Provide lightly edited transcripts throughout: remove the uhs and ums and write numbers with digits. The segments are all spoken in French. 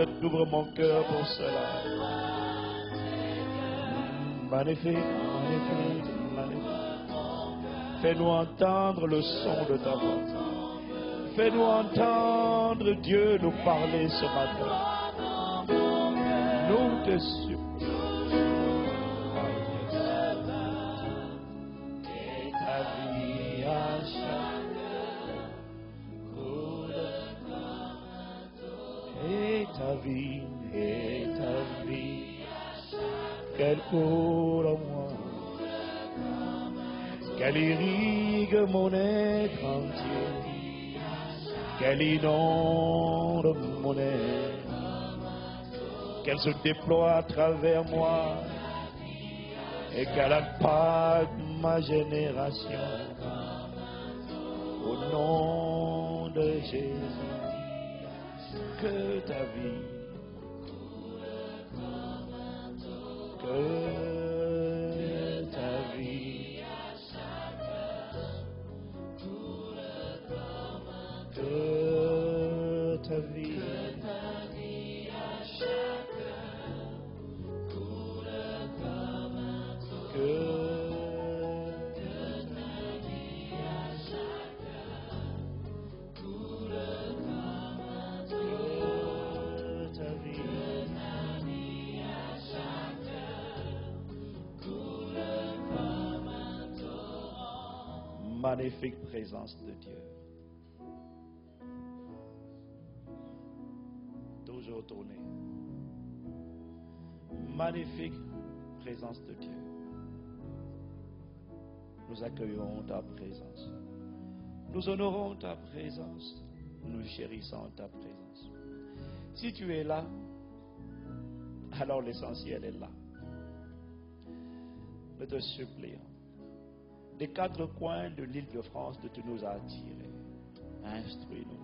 t'ouvre mon cœur pour cela. Magnifique, magnifique, magnifique. Fais-nous entendre le son de ta voix. Fais-nous entendre Dieu nous parler ce matin. Nous te supplions. Et ta vie à chacun coule comme et ta vie qu'elle coule en moi, qu'elle irrigue mon être entier, qu'elle inonde mon être, qu'elle se déploie à travers moi et qu'elle impacte ma génération. Au nom de Jésus, que ta vie, que ta vie, que ta vie, magnifique présence de Dieu. Toujours tourné. Magnifique présence de Dieu. Nous accueillons ta présence. Nous honorons ta présence. Nous chérissons ta présence. Si tu es là, alors l'essentiel est là. Nous te supplions, des quatre coins de l'île de France, de nous attirer. Instruis-nous,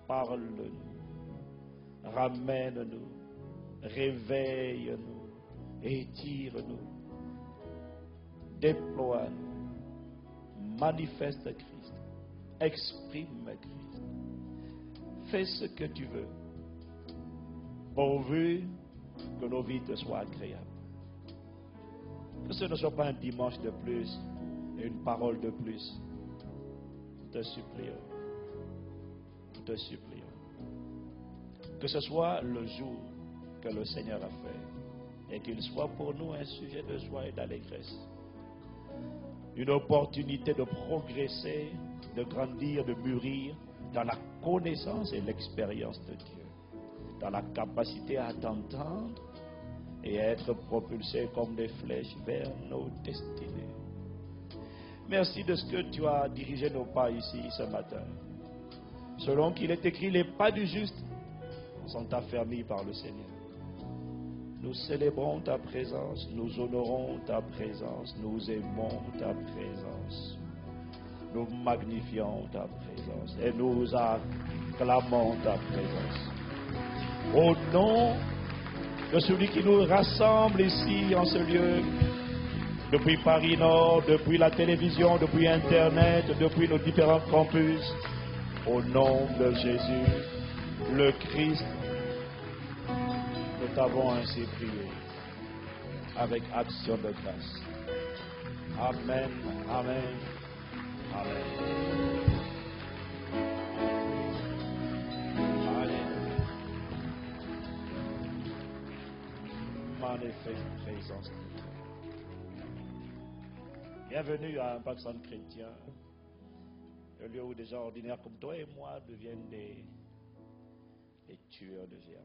parle-nous, ramène-nous, réveille-nous, étire-nous, déploie-nous, manifeste Christ, exprime Christ. Fais ce que tu veux, pourvu que nos vies te soient agréables. Que ce ne soit pas un dimanche de plus, une parole de plus. Nous te supplions. Nous te supplions. Que ce soit le jour que le Seigneur a fait et qu'il soit pour nous un sujet de joie et d'allégresse. Une opportunité de progresser, de grandir, de mûrir dans la connaissance et l'expérience de Dieu. Dans la capacité à t'entendre et à être propulsés comme des flèches vers nos destinées. Merci de ce que tu as dirigé nos pas ici ce matin. Selon qu'il est écrit, les pas du juste sont affermis par le Seigneur. Nous célébrons ta présence, nous honorons ta présence, nous aimons ta présence. Nous magnifions ta présence et nous acclamons ta présence. Au nom de celui qui nous rassemble ici en ce lieu, depuis Paris Nord, depuis la télévision, depuis Internet, depuis nos différents campus, au nom de Jésus, le Christ, nous t'avons ainsi prié, avec action de grâce. Amen, amen, amen. Alléluia. Magnifique présence de Dieu. Bienvenue à Impact Centre Chrétien, le lieu où des gens ordinaires comme toi et moi deviennent des tueurs de géants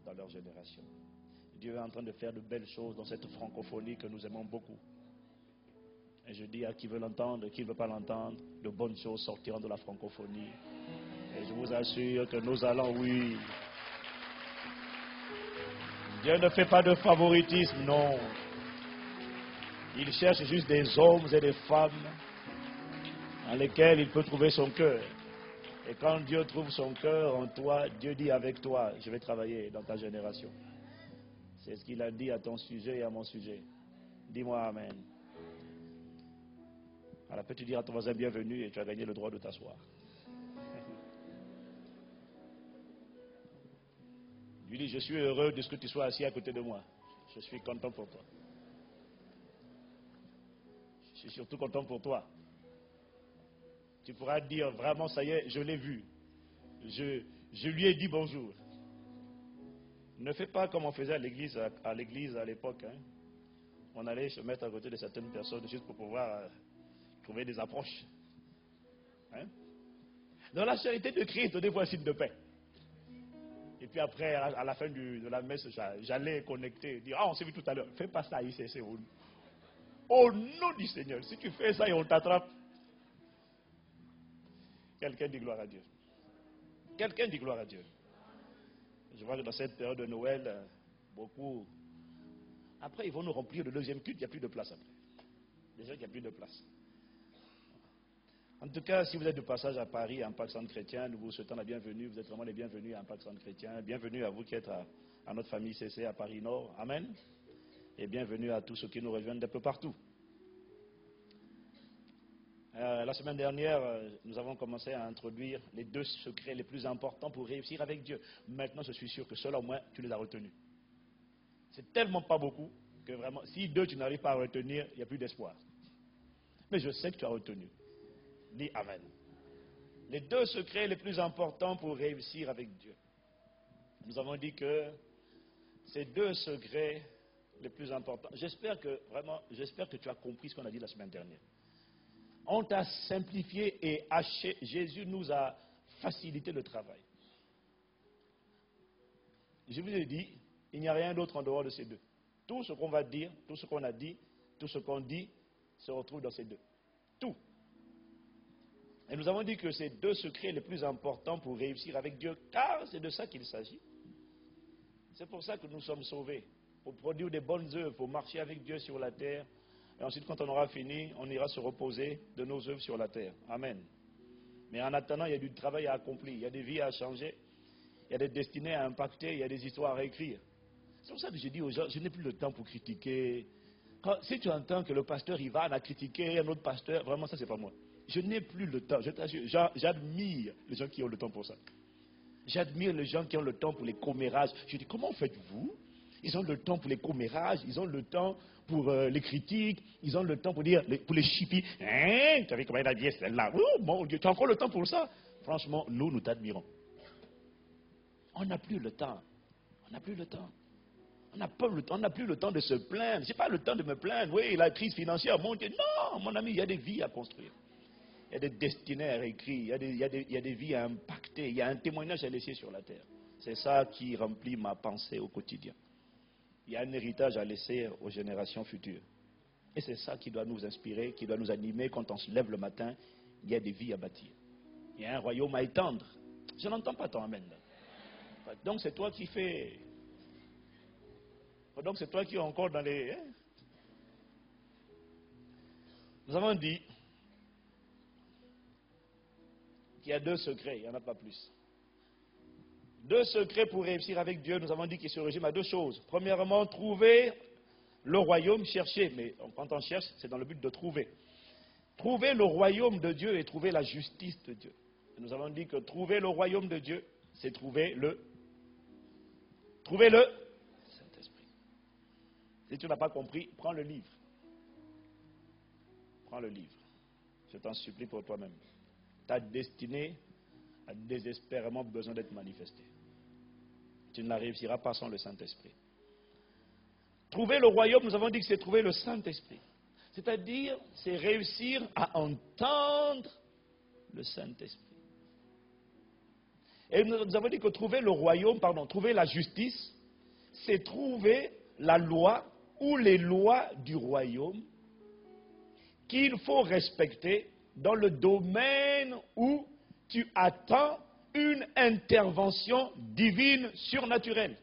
dans leur génération. Dieu est en train de faire de belles choses dans cette francophonie que nous aimons beaucoup. Et je dis à qui veut l'entendre et qui ne veut pas l'entendre, de bonnes choses sortiront de la francophonie. Et je vous assure que nous allons, oui. Dieu ne fait pas de favoritisme, non. Il cherche juste des hommes et des femmes dans lesquels il peut trouver son cœur. Et quand Dieu trouve son cœur en toi, Dieu dit avec toi, je vais travailler dans ta génération. C'est ce qu'il a dit à ton sujet et à mon sujet. Dis-moi Amen. Alors peux-tu dire à ton voisin bienvenue et tu as gagné le droit de t'asseoir. lui dis, je suis heureux de ce que tu sois assis à côté de moi. Je suis content pour toi. Je suis surtout content pour toi. Tu pourras dire, vraiment, ça y est, je l'ai vu. Je lui ai dit bonjour. Ne fais pas comme on faisait à l'église à l'époque. Hein. On allait se mettre à côté de certaines personnes juste pour pouvoir trouver des approches. Hein? Dans la charité de Christ, donnez-vous un signe de paix. Et puis après, à la fin de la messe, j'allais connecter, dire, ah, on s'est vu tout à l'heure. Fais pas ça, ICC. Au nom du Seigneur. Si tu fais ça et on t'attrape, quelqu'un dit gloire à Dieu. Quelqu'un dit gloire à Dieu. Je vois que dans cette période de Noël, beaucoup... Après, ils vont nous remplir le deuxième culte, il n'y a plus de place après. Déjà qu'il n'y a plus de place. En tout cas, si vous êtes de passage à Paris, à Impact Centre Chrétien, nous vous souhaitons la bienvenue. Vous êtes vraiment les bienvenus à Impact Centre Chrétien. Bienvenue à vous qui êtes à notre famille CC à Paris Nord. Amen. Et bienvenue à tous ceux qui nous rejoignent d'un peu partout. La semaine dernière, nous avons commencé à introduire les 2 secrets les plus importants pour réussir avec Dieu. Maintenant, je suis sûr que seul au moins, tu les as retenus. C'est tellement pas beaucoup que vraiment, si 2 tu n'arrives pas à retenir, il n'y a plus d'espoir. Mais je sais que tu as retenu. Dis Amen. Les 2 secrets les plus importants pour réussir avec Dieu. Nous avons dit que ces 2 secrets les plus importants. J'espère que tu as compris ce qu'on a dit la semaine dernière. On t'a simplifié et haché. Jésus nous a facilité le travail. Je vous ai dit, il n'y a rien d'autre en dehors de ces 2. Tout ce qu'on va dire, tout ce qu'on a dit, tout ce qu'on dit se retrouve dans ces 2. Tout. Et nous avons dit que ces 2 secrets les plus importants pour réussir avec Dieu, car c'est de ça qu'il s'agit. C'est pour ça que nous sommes sauvés. Pour produire des bonnes œuvres, pour marcher avec Dieu sur la terre. Et ensuite, quand on aura fini, on ira se reposer de nos œuvres sur la terre. Amen. Mais en attendant, il y a du travail à accomplir. Il y a des vies à changer. Il y a des destinées à impacter. Il y a des histoires à écrire. C'est pour ça que je dis aux gens, je n'ai plus le temps pour critiquer. Si tu entends que le pasteur Ivan a critiqué un autre pasteur, vraiment ça c'est pas moi. Je n'ai plus le temps, je t'assure. J'admire les gens qui ont le temps pour ça. J'admire les gens qui ont le temps pour les commérages. Je dis, comment faites-vous? Ils ont le temps pour les commérages, ils ont le temps pour les critiques, ils ont le temps pour dire, pour les chippies. Hein, tu as vu comment il a habillé celle-là? Oh mon Dieu, tu as encore le temps pour ça? Franchement, nous t'admirons. On n'a plus le temps. On n'a plus le temps. On n'a plus le temps de se plaindre. Je n'ai pas le temps de me plaindre. Oui, la crise financière, mon Dieu. Non, mon ami, il y a des vies à construire. Il y a des destinées à écrire. Il y a des vies à impacter. Il y a un témoignage à laisser sur la terre. C'est ça qui remplit ma pensée au quotidien. Il y a un héritage à laisser aux générations futures. Et c'est ça qui doit nous inspirer, qui doit nous animer quand on se lève le matin. Il y a des vies à bâtir. Il y a un royaume à étendre. Je n'entends pas ton amen. Donc c'est toi qui fais... Donc c'est toi qui es encore dans les... Hein? Nous avons dit qu'il y a 2 secrets, il n'y en a pas plus. 2 secrets pour réussir avec Dieu, nous avons dit qu'il se résume à 2 choses. Premièrement, trouver le royaume, chercher. Mais quand on cherche, c'est dans le but de trouver. Trouver le royaume de Dieu et trouver la justice de Dieu. Et nous avons dit que trouver le royaume de Dieu, c'est trouver le Saint-Esprit. Si tu n'as pas compris, prends le livre. Prends le livre. Je t'en supplie pour toi-même. Ta destinée a désespérément besoin d'être manifestée. Tu ne la réussiras pas sans le Saint-Esprit. Trouver le royaume, nous avons dit que c'est trouver le Saint-Esprit. C'est-à-dire, c'est réussir à entendre le Saint-Esprit. Et nous avons dit que trouver le royaume, trouver la justice, c'est trouver la loi ou les lois du royaume qu'il faut respecter dans le domaine où tu attends une intervention divine surnaturelle.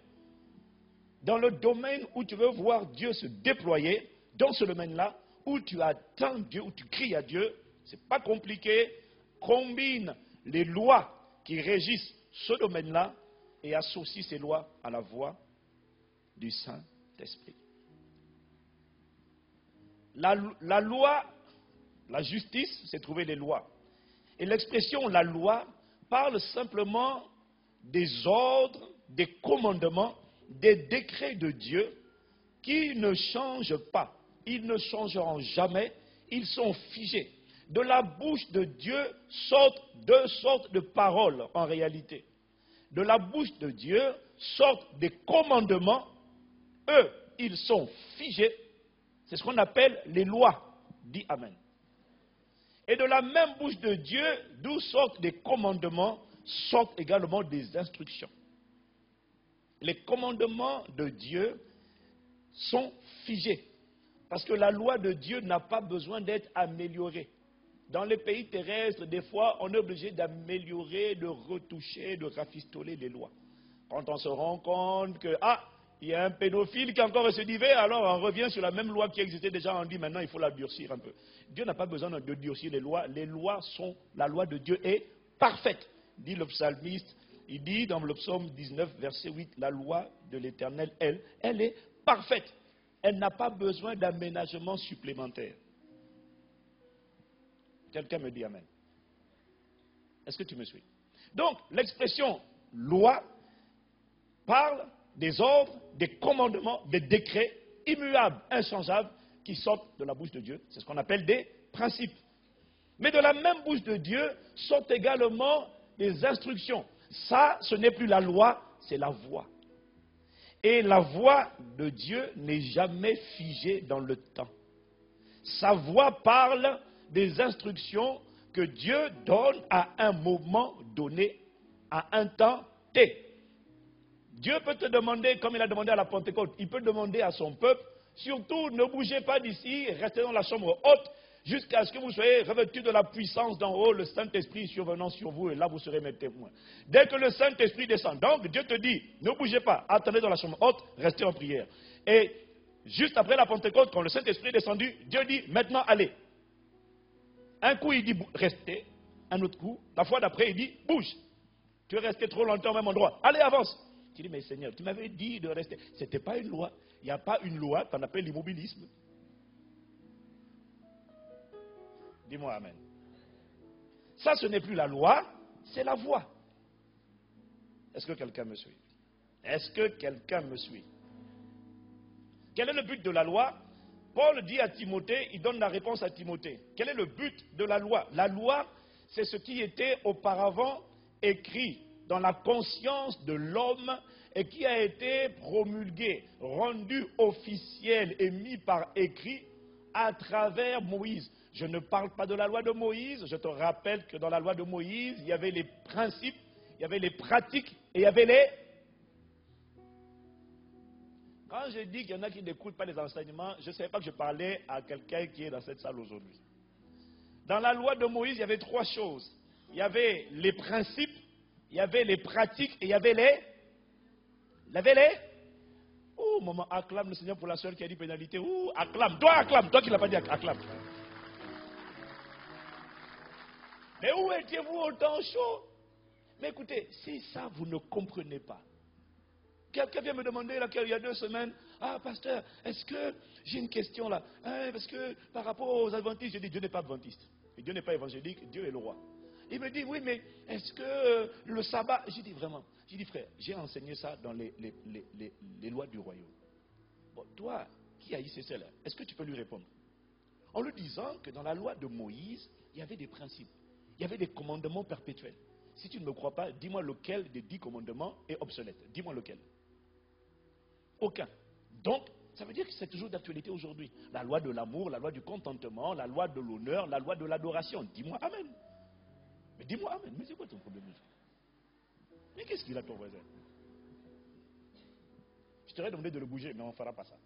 Dans le domaine où tu veux voir Dieu se déployer, dans ce domaine-là, où tu attends Dieu, où tu cries à Dieu, c'est pas compliqué, combine les lois qui régissent ce domaine-là et associe ces lois à la voix du Saint-Esprit. La loi, la justice, c'est trouver les lois. Et l'expression la loi parle simplement des ordres des commandements, des décrets de Dieu qui ne changent pas. Ils ne changeront jamais. Ils sont figés. De la bouche de Dieu sortent deux sortes de paroles en réalité. De la bouche de Dieu sortent des commandements. Eux, ils sont figés. C'est ce qu'on appelle les lois. Dis Amen. Et de la même bouche de Dieu, d'où sortent des commandements, sortent également des instructions. Les commandements de Dieu sont figés. Parce que la loi de Dieu n'a pas besoin d'être améliorée. Dans les pays terrestres, des fois, on est obligé d'améliorer, de retoucher, de rafistoler les lois. Quand on se rend compte que, il y a un pédophile qui a encore récidivé, alors on revient sur la même loi qui existait déjà, on dit maintenant il faut la durcir un peu. Dieu n'a pas besoin de durcir les lois. La loi de Dieu est parfaite. Dit le psalmiste, il dit dans le psaume 19, verset 8, la loi de l'Éternel, elle est parfaite. Elle n'a pas besoin d'aménagement supplémentaire. Quelqu'un me dit Amen. Est-ce que tu me suis? Donc, l'expression loi parle des ordres, des commandements, des décrets immuables, inchangeables, qui sortent de la bouche de Dieu. C'est ce qu'on appelle des principes. Mais de la même bouche de Dieu sortent également des instructions. Ça, ce n'est plus la loi, c'est la voix. Et la voix de Dieu n'est jamais figée dans le temps. Sa voix parle des instructions que Dieu donne à un moment donné, à un temps T. Dieu peut te demander, comme il a demandé à la Pentecôte, il peut demander à son peuple, surtout ne bougez pas d'ici, restez dans la chambre haute, jusqu'à ce que vous soyez revêtus de la puissance d'en haut, le Saint-Esprit survenant sur vous, et là vous serez mes témoins. Dès que le Saint-Esprit descend, donc Dieu te dit, ne bougez pas, attendez dans la chambre haute, restez en prière. Et juste après la Pentecôte, quand le Saint-Esprit est descendu, Dieu dit, maintenant allez. Un coup il dit, restez, un autre coup, la fois d'après il dit, bouge. Tu es resté trop longtemps au même endroit, allez avance. Tu dis, mais Seigneur, tu m'avais dit de rester. Ce n'était pas une loi. Il n'y a pas une loi qu'on appelle l'immobilisme. Dis-moi Amen. Ça, ce n'est plus la loi, c'est la voix. Est-ce que quelqu'un me suit? Est-ce que quelqu'un me suit? Quel est le but de la loi? Paul dit à Timothée, il donne la réponse à Timothée. Quel est le but de la loi? La loi, c'est ce qui était auparavant écrit dans la conscience de l'homme et qui a été promulgué, rendu officiel et mis par écrit à travers Moïse. Je ne parle pas de la loi de Moïse, je te rappelle que dans la loi de Moïse, il y avait les principes, il y avait les pratiques et il y avait les... Quand je dis qu'il y en a qui n'écoutent pas les enseignements, je ne savais pas que je parlais à quelqu'un qui est dans cette salle aujourd'hui. Dans la loi de Moïse, il y avait trois choses. Il y avait les principes, il y avait les pratiques et il y avait les... Oh, maman, acclame le Seigneur pour la soeur qui a dit pénalité. Oh, acclame. Toi qui ne l'as pas dit, acclame. Mais où étiez-vous au temps chaud? Mais écoutez, si ça, vous ne comprenez pas. Quelqu'un vient me demander, là, il y a 2 semaines, pasteur, est-ce que j'ai une question là? Parce que par rapport aux adventistes, je dis, Dieu n'est pas adventiste. Et Dieu n'est pas évangélique, Dieu est le roi. Il me dit, oui, mais est-ce que le sabbat... J'ai dit, vraiment. J'ai dit, frère, j'ai enseigné ça dans les lois du royaume. Bon, toi, qui as ICC là, est-ce que tu peux lui répondre? En lui disant que dans la loi de Moïse, il y avait des principes. Il y avait des commandements perpétuels. Si tu ne me crois pas, dis-moi lequel des 10 commandements est obsolète. Dis-moi lequel. Aucun. Donc, ça veut dire que c'est toujours d'actualité aujourd'hui. La loi de l'amour, la loi du contentement, la loi de l'honneur, la loi de l'adoration. Dis-moi Amen. Mais dis-moi Amen. Mais c'est quoi ton problème? Mais qu'est-ce qu'il a ton voisin? Je t'aurais demandé de le bouger, mais on ne fera pas ça.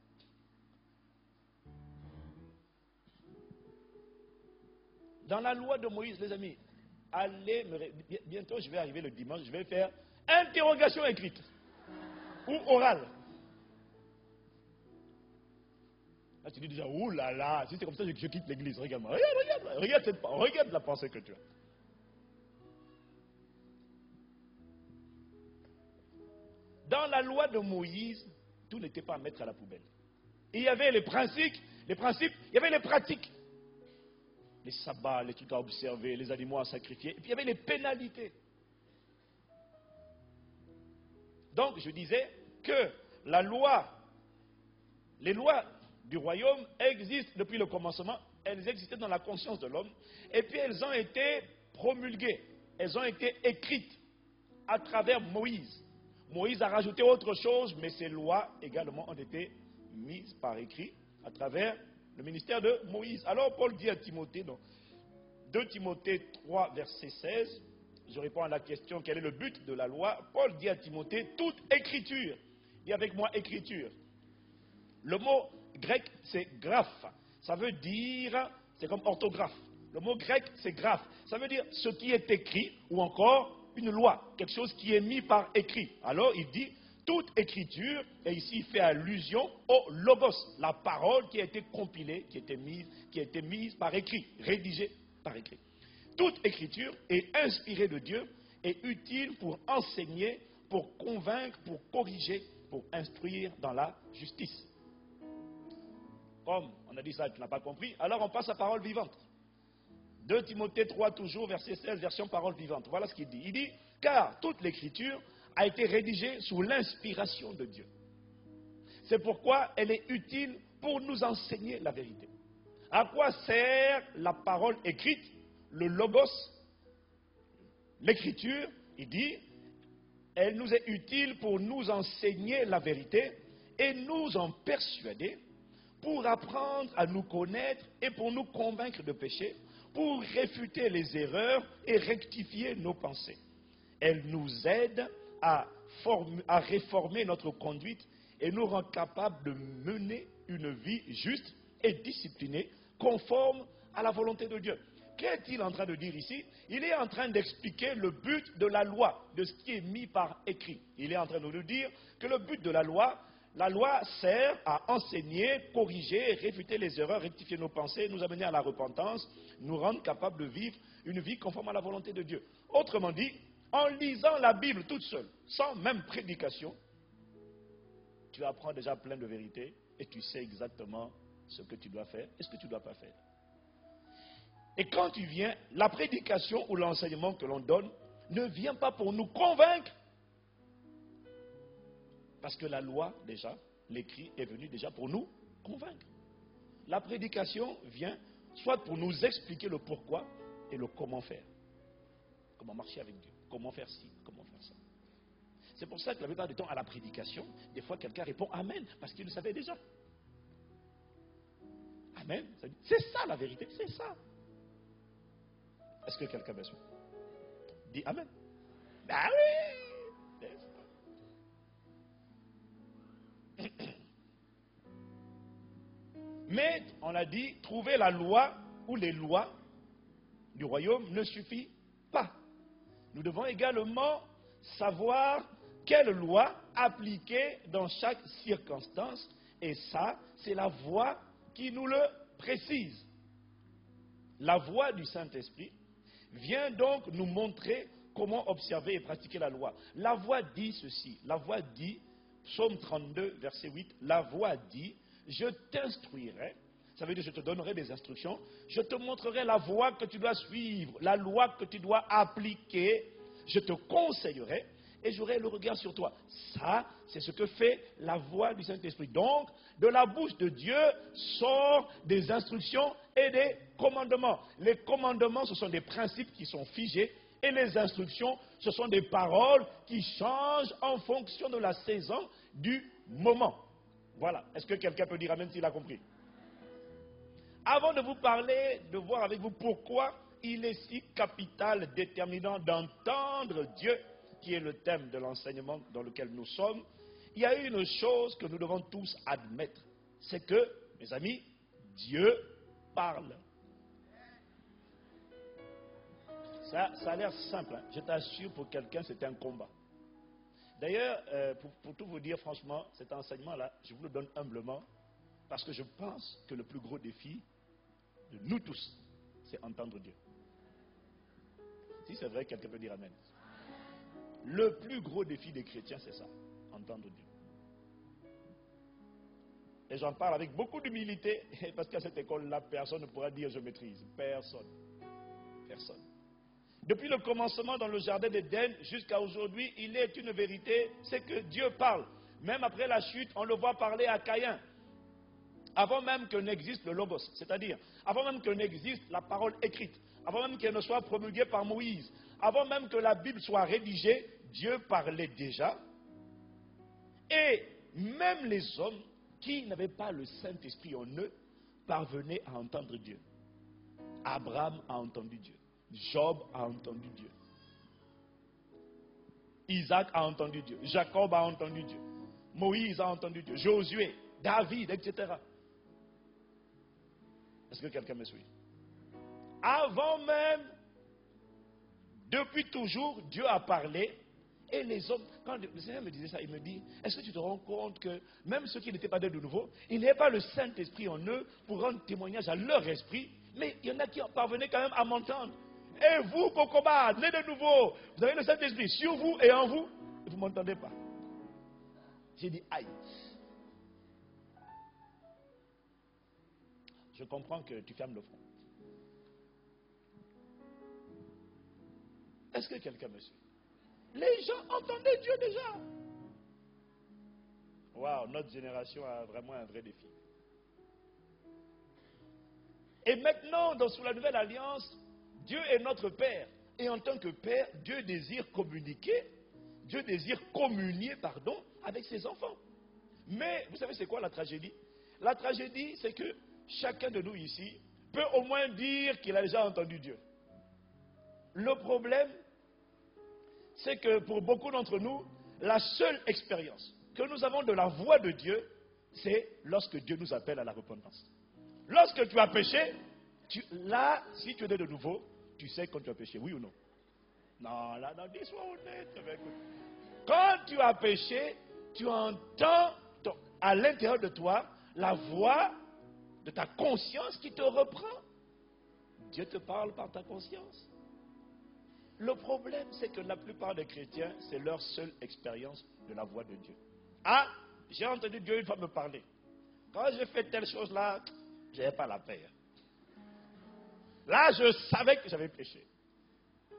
Dans la loi de Moïse, les amis, bientôt je vais arriver le dimanche, je vais faire interrogation écrite ou orale. Là, tu dis déjà, ouh là là, si c'est comme ça, je quitte l'église. Regarde-moi, regarde la pensée que tu as. Dans la loi de Moïse, tout n'était pas à mettre à la poubelle. Il y avait les principes, il y avait les pratiques. Les sabbats, les trucs à observer, les animaux à sacrifier. Et puis il y avait les pénalités. Donc, je disais que la loi, les lois du royaume existent depuis le commencement. Elles existaient dans la conscience de l'homme. Et puis, elles ont été promulguées. Elles ont été écrites à travers Moïse. Moïse a rajouté autre chose, mais ces lois également ont été mises par écrit à travers le ministère de Moïse. Alors, Paul dit à Timothée, dans 2 Timothée 3, verset 16, je réponds à la question, quel est le but de la loi? Paul dit à Timothée, toute écriture. Dis avec moi, écriture. Le mot grec, c'est graphe. Ça veut dire, c'est comme orthographe. Le mot grec, c'est graphe. Ça veut dire ce qui est écrit, ou encore une loi, quelque chose qui est mis par écrit. Alors, il dit, toute écriture, et ici il fait allusion au logos, la parole qui a été compilée, qui a été mise par écrit, rédigée par écrit. Toute écriture est inspirée de Dieu et utile pour enseigner, pour convaincre, pour corriger, pour instruire dans la justice. Comme on a dit ça, tu n'as pas compris, alors on passe à parole vivante. 2 Timothée 3, toujours, verset 16, version parole vivante. Voilà ce qu'il dit. Il dit, car toute l'écriture a été rédigée sous l'inspiration de Dieu. C'est pourquoi elle est utile pour nous enseigner la vérité. À quoi sert la parole écrite? Le logos, l'écriture, il dit, elle nous est utile pour nous enseigner la vérité et nous en persuader, pour apprendre à nous connaître et pour nous convaincre de péché, pour réfuter les erreurs et rectifier nos pensées. Elle nous aide à réformer notre conduite et nous rend capables de mener une vie juste et disciplinée, conforme à la volonté de Dieu. Qu'est-il en train de dire ici? Il est en train d'expliquer le but de la loi, de ce qui est mis par écrit. Il est en train de nous dire que le but de la loi sert à enseigner, corriger, réfuter les erreurs, rectifier nos pensées, nous amener à la repentance, nous rendre capables de vivre une vie conforme à la volonté de Dieu. Autrement dit, en lisant la Bible toute seule, sans même prédication, tu apprends déjà plein de vérités et tu sais exactement ce que tu dois faire et ce que tu ne dois pas faire. Et quand tu viens, la prédication ou l'enseignement que l'on donne ne vient pas pour nous convaincre, parce que la loi, déjà, l'écrit est venu déjà pour nous convaincre. La prédication vient soit pour nous expliquer le pourquoi et le comment faire. Comment marcher avec Dieu, comment faire ci, comment faire ça. C'est pour ça que la plupart du temps, à la prédication, des fois quelqu'un répond Amen, parce qu'il le savait déjà. Amen, c'est ça la vérité, c'est ça. Est-ce que quelqu'un me suit? Dis Amen. Ah oui! Mais, on a dit, trouver la loi ou les lois du royaume ne suffit pas. Nous devons également savoir quelle loi appliquer dans chaque circonstance. Et ça, c'est la voix qui nous le précise. La voix du Saint-Esprit vient donc nous montrer comment observer et pratiquer la loi. La voix dit ceci. La voix dit, Psaume 32, verset 8, la voix dit, je t'instruirai, ça veut dire je te donnerai des instructions, je te montrerai la voie que tu dois suivre, la loi que tu dois appliquer, je te conseillerai et j'aurai le regard sur toi. Ça, c'est ce que fait la voix du Saint-Esprit. Donc, de la bouche de Dieu sort des instructions et des commandements. Les commandements, ce sont des principes qui sont figés et les instructions, ce sont des paroles qui changent en fonction de la saison, du moment. Voilà. Est-ce que quelqu'un peut dire Amen s'il a compris? Avant de vous parler, de voir avec vous pourquoi il est si capital, déterminant d'entendre Dieu, qui est le thème de l'enseignement dans lequel nous sommes, il y a une chose que nous devons tous admettre. C'est que, mes amis, Dieu parle. Ça a l'air simple. Hein? Je t'assure, pour quelqu'un, c'est un combat. D'ailleurs, pour tout vous dire, franchement, cet enseignement-là, je vous le donne humblement, parce que je pense que le plus gros défi de nous tous, c'est entendre Dieu. Si c'est vrai, quelqu'un peut dire Amen. Le plus gros défi des chrétiens, c'est ça, entendre Dieu. Et j'en parle avec beaucoup d'humilité, parce qu'à cette école-là, personne ne pourra dire je maîtrise. Personne. Personne. Depuis le commencement dans le jardin d'Éden jusqu'à aujourd'hui, il est une vérité, c'est que Dieu parle. Même après la chute, on le voit parler à Caïn. Avant même que n'existe le Logos, c'est-à-dire avant même que n'existe la parole écrite, avant même qu'elle ne soit promulguée par Moïse, avant même que la Bible soit rédigée, Dieu parlait déjà. Et même les hommes qui n'avaient pas le Saint-Esprit en eux parvenaient à entendre Dieu. Abraham a entendu Dieu. Job a entendu Dieu. Isaac a entendu Dieu. Jacob a entendu Dieu. Moïse a entendu Dieu. Josué, David, etc. Est-ce que quelqu'un me suit? Avant même, depuis toujours, Dieu a parlé. Et les hommes, quand le Seigneur me disait ça, il me dit, est-ce que tu te rends compte que même ceux qui n'étaient pas nés de nouveau, ils n'avaient pas le Saint-Esprit en eux pour rendre témoignage à leur esprit, mais il y en a qui parvenaient quand même à m'entendre. Et vous, Kokoba, nés de nouveau, vous avez le Saint-Esprit sur vous et en vous, et vous ne m'entendez pas. J'ai dit, aïe. Je comprends que tu fermes le front. Est-ce que quelqu'un me suit? Les gens entendaient Dieu déjà. Waouh, notre génération a vraiment un vrai défi. Et maintenant, sous la nouvelle alliance, Dieu est notre Père. Et en tant que Père, Dieu désire communiquer, Dieu désire communier, avec ses enfants. Mais, vous savez c'est quoi la tragédie? La tragédie, c'est que chacun de nous ici peut au moins dire qu'il a déjà entendu Dieu. Le problème, c'est que pour beaucoup d'entre nous, la seule expérience que nous avons de la voix de Dieu, c'est lorsque Dieu nous appelle à la repentance. Lorsque tu as péché, là, si tu es né de nouveau, tu sais quand tu as péché, oui ou non? Non, là, non, dis-moi honnête. Quand tu as péché, tu entends à l'intérieur de toi la voix de ta conscience qui te reprend. Dieu te parle par ta conscience. Le problème, c'est que la plupart des chrétiens, c'est leur seule expérience de la voix de Dieu. Ah, j'ai entendu Dieu une fois me parler. Quand j'ai fait telle chose-là, je n'avais pas la paix. Là, je savais que j'avais péché.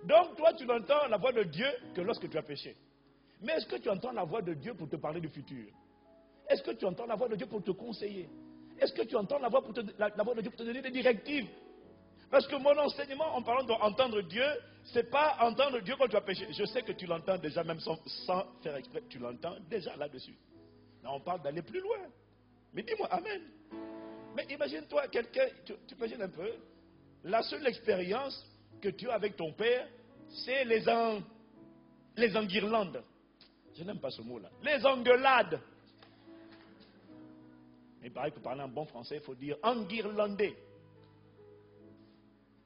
Donc, toi, tu n'entends la voix de Dieu que lorsque tu as péché. Mais est-ce que tu entends la voix de Dieu pour te parler du futur? Est-ce que tu entends la voix de Dieu pour te conseiller? Est-ce que tu entends la voix de Dieu pour te donner des directives? Parce que mon enseignement, en parlant d'entendre Dieu, ce n'est pas entendre Dieu quand tu as péché. Je sais que tu l'entends déjà, même sans faire exprès, tu l'entends déjà là-dessus. Là, on parle d'aller plus loin. Mais dis-moi, amen. Mais imagine-toi, quelqu'un, tu imagines un peu, la seule expérience que tu as avec ton père, c'est les enguirlandes. Je n'aime pas ce mot-là. Les engueulades. Mais pareil, pour parler en bon français, il faut dire enguirlandé.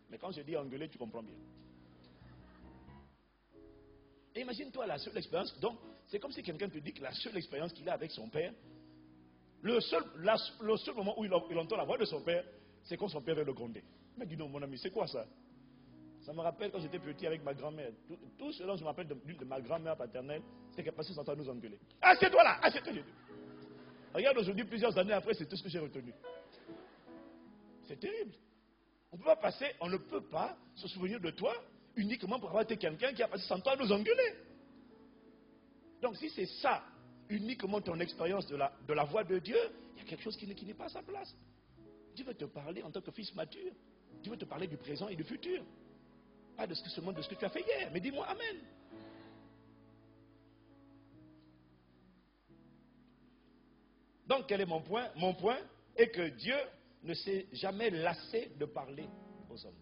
Mais quand je dis engueuler, tu comprends bien. Et imagine-toi la seule expérience. Donc, c'est comme si quelqu'un te dit que la seule expérience qu'il a avec son père, le seul moment où il entend la voix de son père, c'est quand son père veut le gronder. Mais dis non, mon ami, c'est quoi ça? Ça me rappelle quand j'étais petit avec ma grand-mère. Tout ce dont je me rappelle de ma grand-mère paternelle, c'est qu'elle passait son temps à nous engueuler. Assieds-toi là, assieds-toi. Regarde aujourd'hui, plusieurs années après, c'est tout ce que j'ai retenu. C'est terrible. On ne peut pas se souvenir de toi uniquement pour avoir été quelqu'un qui a passé son temps à nous engueuler. Donc si c'est ça, uniquement ton expérience de la voix de Dieu, il y a quelque chose qui n'est pas à sa place. Dieu veut te parler en tant que fils mature. Dieu veut te parler du présent et du futur. Pas de ce que tu as fait hier, mais dis-moi amen. Donc quel est mon point? Mon point est que Dieu ne s'est jamais lassé de parler aux hommes.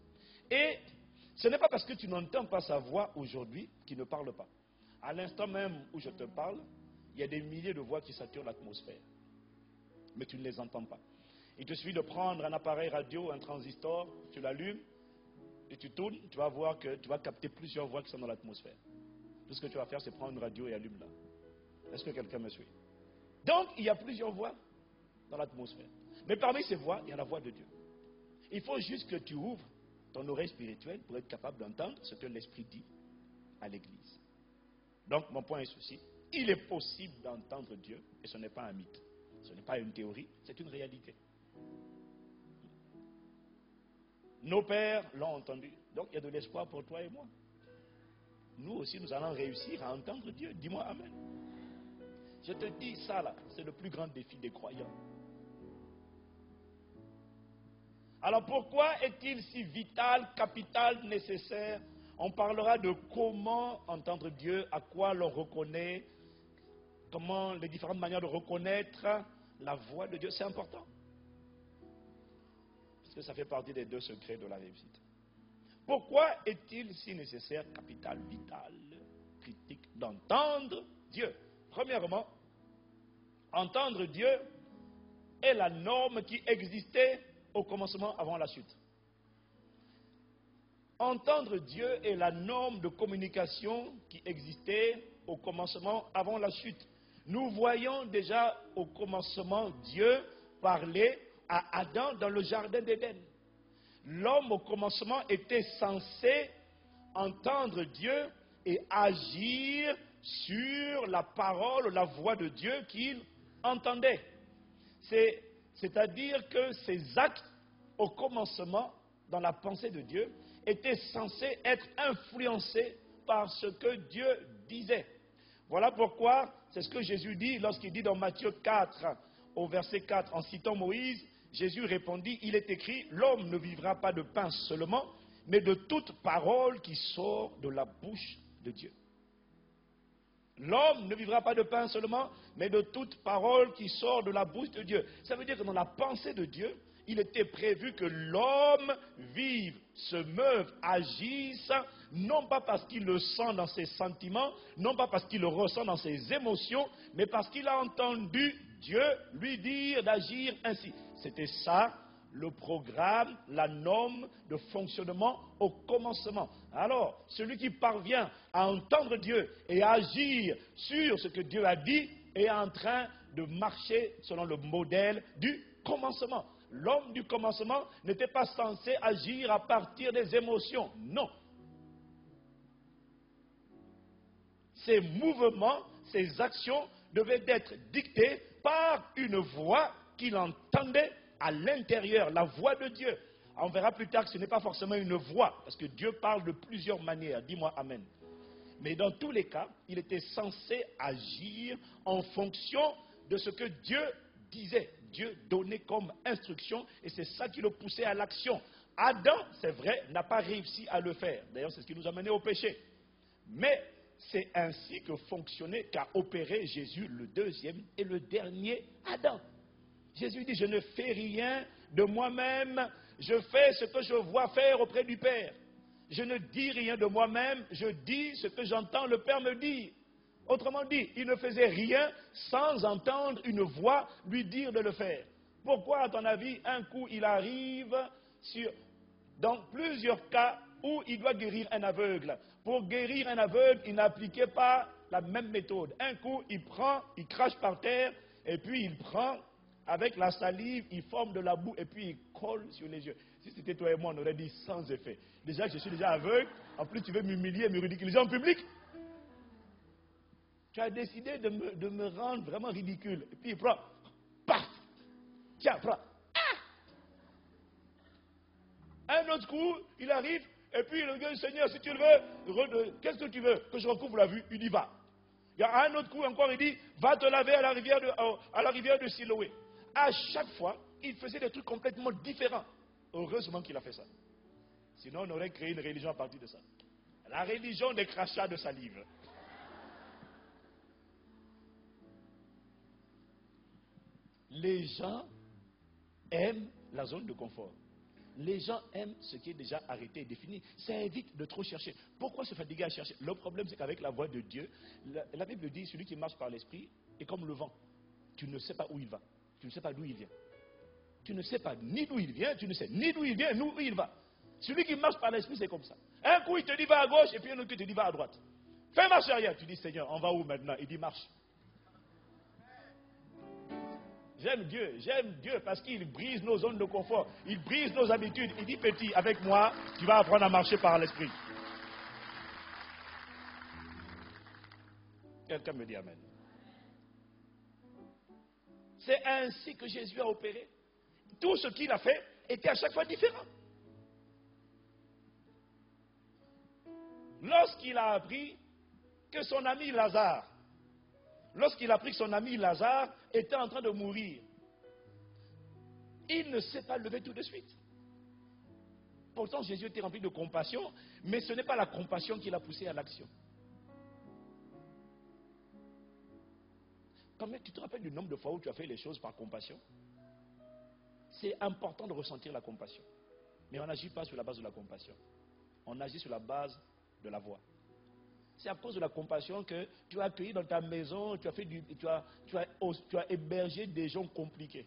Et ce n'est pas parce que tu n'entends pas sa voix aujourd'hui qu'il ne parle pas. À l'instant même où je te parle, il y a des milliers de voix qui saturent l'atmosphère. Mais tu ne les entends pas. Il te suffit de prendre un appareil radio, un transistor, tu l'allumes, et tu tournes, tu vas voir que tu vas capter plusieurs voix qui sont dans l'atmosphère. Tout ce que tu vas faire, c'est prendre une radio et allume-la. Est-ce que quelqu'un me suit? Donc, il y a plusieurs voix dans l'atmosphère. Mais parmi ces voix, il y a la voix de Dieu. Il faut juste que tu ouvres ton oreille spirituelle pour être capable d'entendre ce que l'Esprit dit à l'Église. Donc, mon point est ceci. Il est possible d'entendre Dieu, et ce n'est pas un mythe. Ce n'est pas une théorie, c'est une réalité. Nos pères l'ont entendu. Donc, il y a de l'espoir pour toi et moi. nous aussi, nous allons réussir à entendre Dieu. Dis-moi Amen. Je te dis ça là, c'est le plus grand défi des croyants. Alors pourquoi est-il si vital, capital, nécessaire? On parlera de comment entendre Dieu, à quoi l'on reconnaît, comment les différentes manières de reconnaître la voix de Dieu. C'est important. Parce que ça fait partie des 2 secrets de la réussite. Pourquoi est-il si nécessaire, capital, vital, critique, d'entendre Dieu? Premièrement, entendre Dieu est la norme qui existait au commencement avant la chute. Entendre Dieu est la norme de communication qui existait au commencement avant la chute. Nous voyons déjà au commencement Dieu parler à Adam dans le jardin d'Éden. L'homme au commencement était censé entendre Dieu et agir sur la parole, la voix de Dieu qu'il entendait. C'est-à-dire que ses actes au commencement, dans la pensée de Dieu, étaient censés être influencés par ce que Dieu disait. Voilà pourquoi, c'est ce que Jésus dit lorsqu'il dit dans Matthieu 4, au verset 4, en citant Moïse, Jésus répondit, il est écrit, l'homme ne vivra pas de pain seulement, mais de toute parole qui sort de la bouche de Dieu. L'homme ne vivra pas de pain seulement, mais de toute parole qui sort de la bouche de Dieu. Ça veut dire que dans la pensée de Dieu, il était prévu que l'homme vive, se meuve, agisse, non pas parce qu'il le sent dans ses sentiments, non pas parce qu'il le ressent dans ses émotions, mais parce qu'il a entendu Dieu lui dire d'agir ainsi. C'était ça le programme, la norme de fonctionnement au commencement. Alors, celui qui parvient à entendre Dieu et à agir sur ce que Dieu a dit est en train de marcher selon le modèle du commencement. L'homme du commencement n'était pas censé agir à partir des émotions. Non. Ses mouvements, ses actions devaient être dictés par une voix qu'il entendait à l'intérieur, la voix de Dieu. On verra plus tard que ce n'est pas forcément une voix, parce que Dieu parle de plusieurs manières. Dis-moi Amen. Mais dans tous les cas, il était censé agir en fonction de ce que Dieu disait. Dieu donnait comme instruction, et c'est ça qui le poussait à l'action. Adam, c'est vrai, n'a pas réussi à le faire. D'ailleurs, c'est ce qui nous a mené au péché. Mais c'est ainsi que fonctionnait, qu'a opéré Jésus, le deuxième et le dernier Adam. Jésus dit, je ne fais rien de moi-même, je fais ce que je vois faire auprès du Père. Je ne dis rien de moi-même, je dis ce que j'entends le Père me dire. Autrement dit, il ne faisait rien sans entendre une voix lui dire de le faire. Pourquoi, à ton avis, un coup il arrive dans plusieurs cas où il doit guérir un aveugle? Pour guérir un aveugle, il n'appliquait pas la même méthode. Un coup, il crache par terre, et puis il prend, avec la salive, il forme de la boue, et puis il colle sur les yeux. Si c'était toi et moi, on aurait dit sans effet. Déjà, je suis déjà aveugle, en plus tu veux m'humilier, me ridiculiser en public? Tu as décidé de me rendre vraiment ridicule. Et puis il prend, paf, tiens, prends. Ah! Un autre coup, il arrive, et puis il dit, Seigneur, si tu le veux, qu'est-ce que tu veux? Que je recouvre la vue? Il y va. Il y a un autre coup encore, il dit, va te laver à la rivière de Siloé. À chaque fois, il faisait des trucs complètement différents. Heureusement qu'il a fait ça. Sinon, on aurait créé une religion à partir de ça. La religion des crachats de salive. Les gens aiment la zone de confort. Les gens aiment ce qui est déjà arrêté et défini. Ça évite de trop chercher. Pourquoi se fatiguer à chercher? Le problème, c'est qu'avec la voix de Dieu, la Bible dit, celui qui marche par l'esprit est comme le vent. Tu ne sais pas où il va. Tu ne sais pas d'où il vient. Tu ne sais pas ni d'où il vient, tu ne sais ni d'où il vient, ni où il va. Celui qui marche par l'esprit, c'est comme ça. Un coup, il te dit va à gauche, et puis un autre, il te dit va à droite. Fais marche arrière. Tu dis, Seigneur, on va où maintenant? Il dit marche. J'aime Dieu parce qu'il brise nos zones de confort, il brise nos habitudes. Il dit petit, avec moi, tu vas apprendre à marcher par l'esprit. Quelqu'un me dit amen. C'est ainsi que Jésus a opéré. Tout ce qu'il a fait était à chaque fois différent. lorsqu'il a appris que son ami Lazare, était en train de mourir, il ne s'est pas levé tout de suite. Pourtant, Jésus était rempli de compassion, mais ce n'est pas la compassion qui l'a poussé à l'action. Tu te rappelles du nombre de fois où tu as fait les choses par compassion? C'est important de ressentir la compassion. Mais on n'agit pas sur la base de la compassion. On agit sur la base de la voix. C'est à cause de la compassion que tu as accueilli dans ta maison, tu as hébergé des gens compliqués.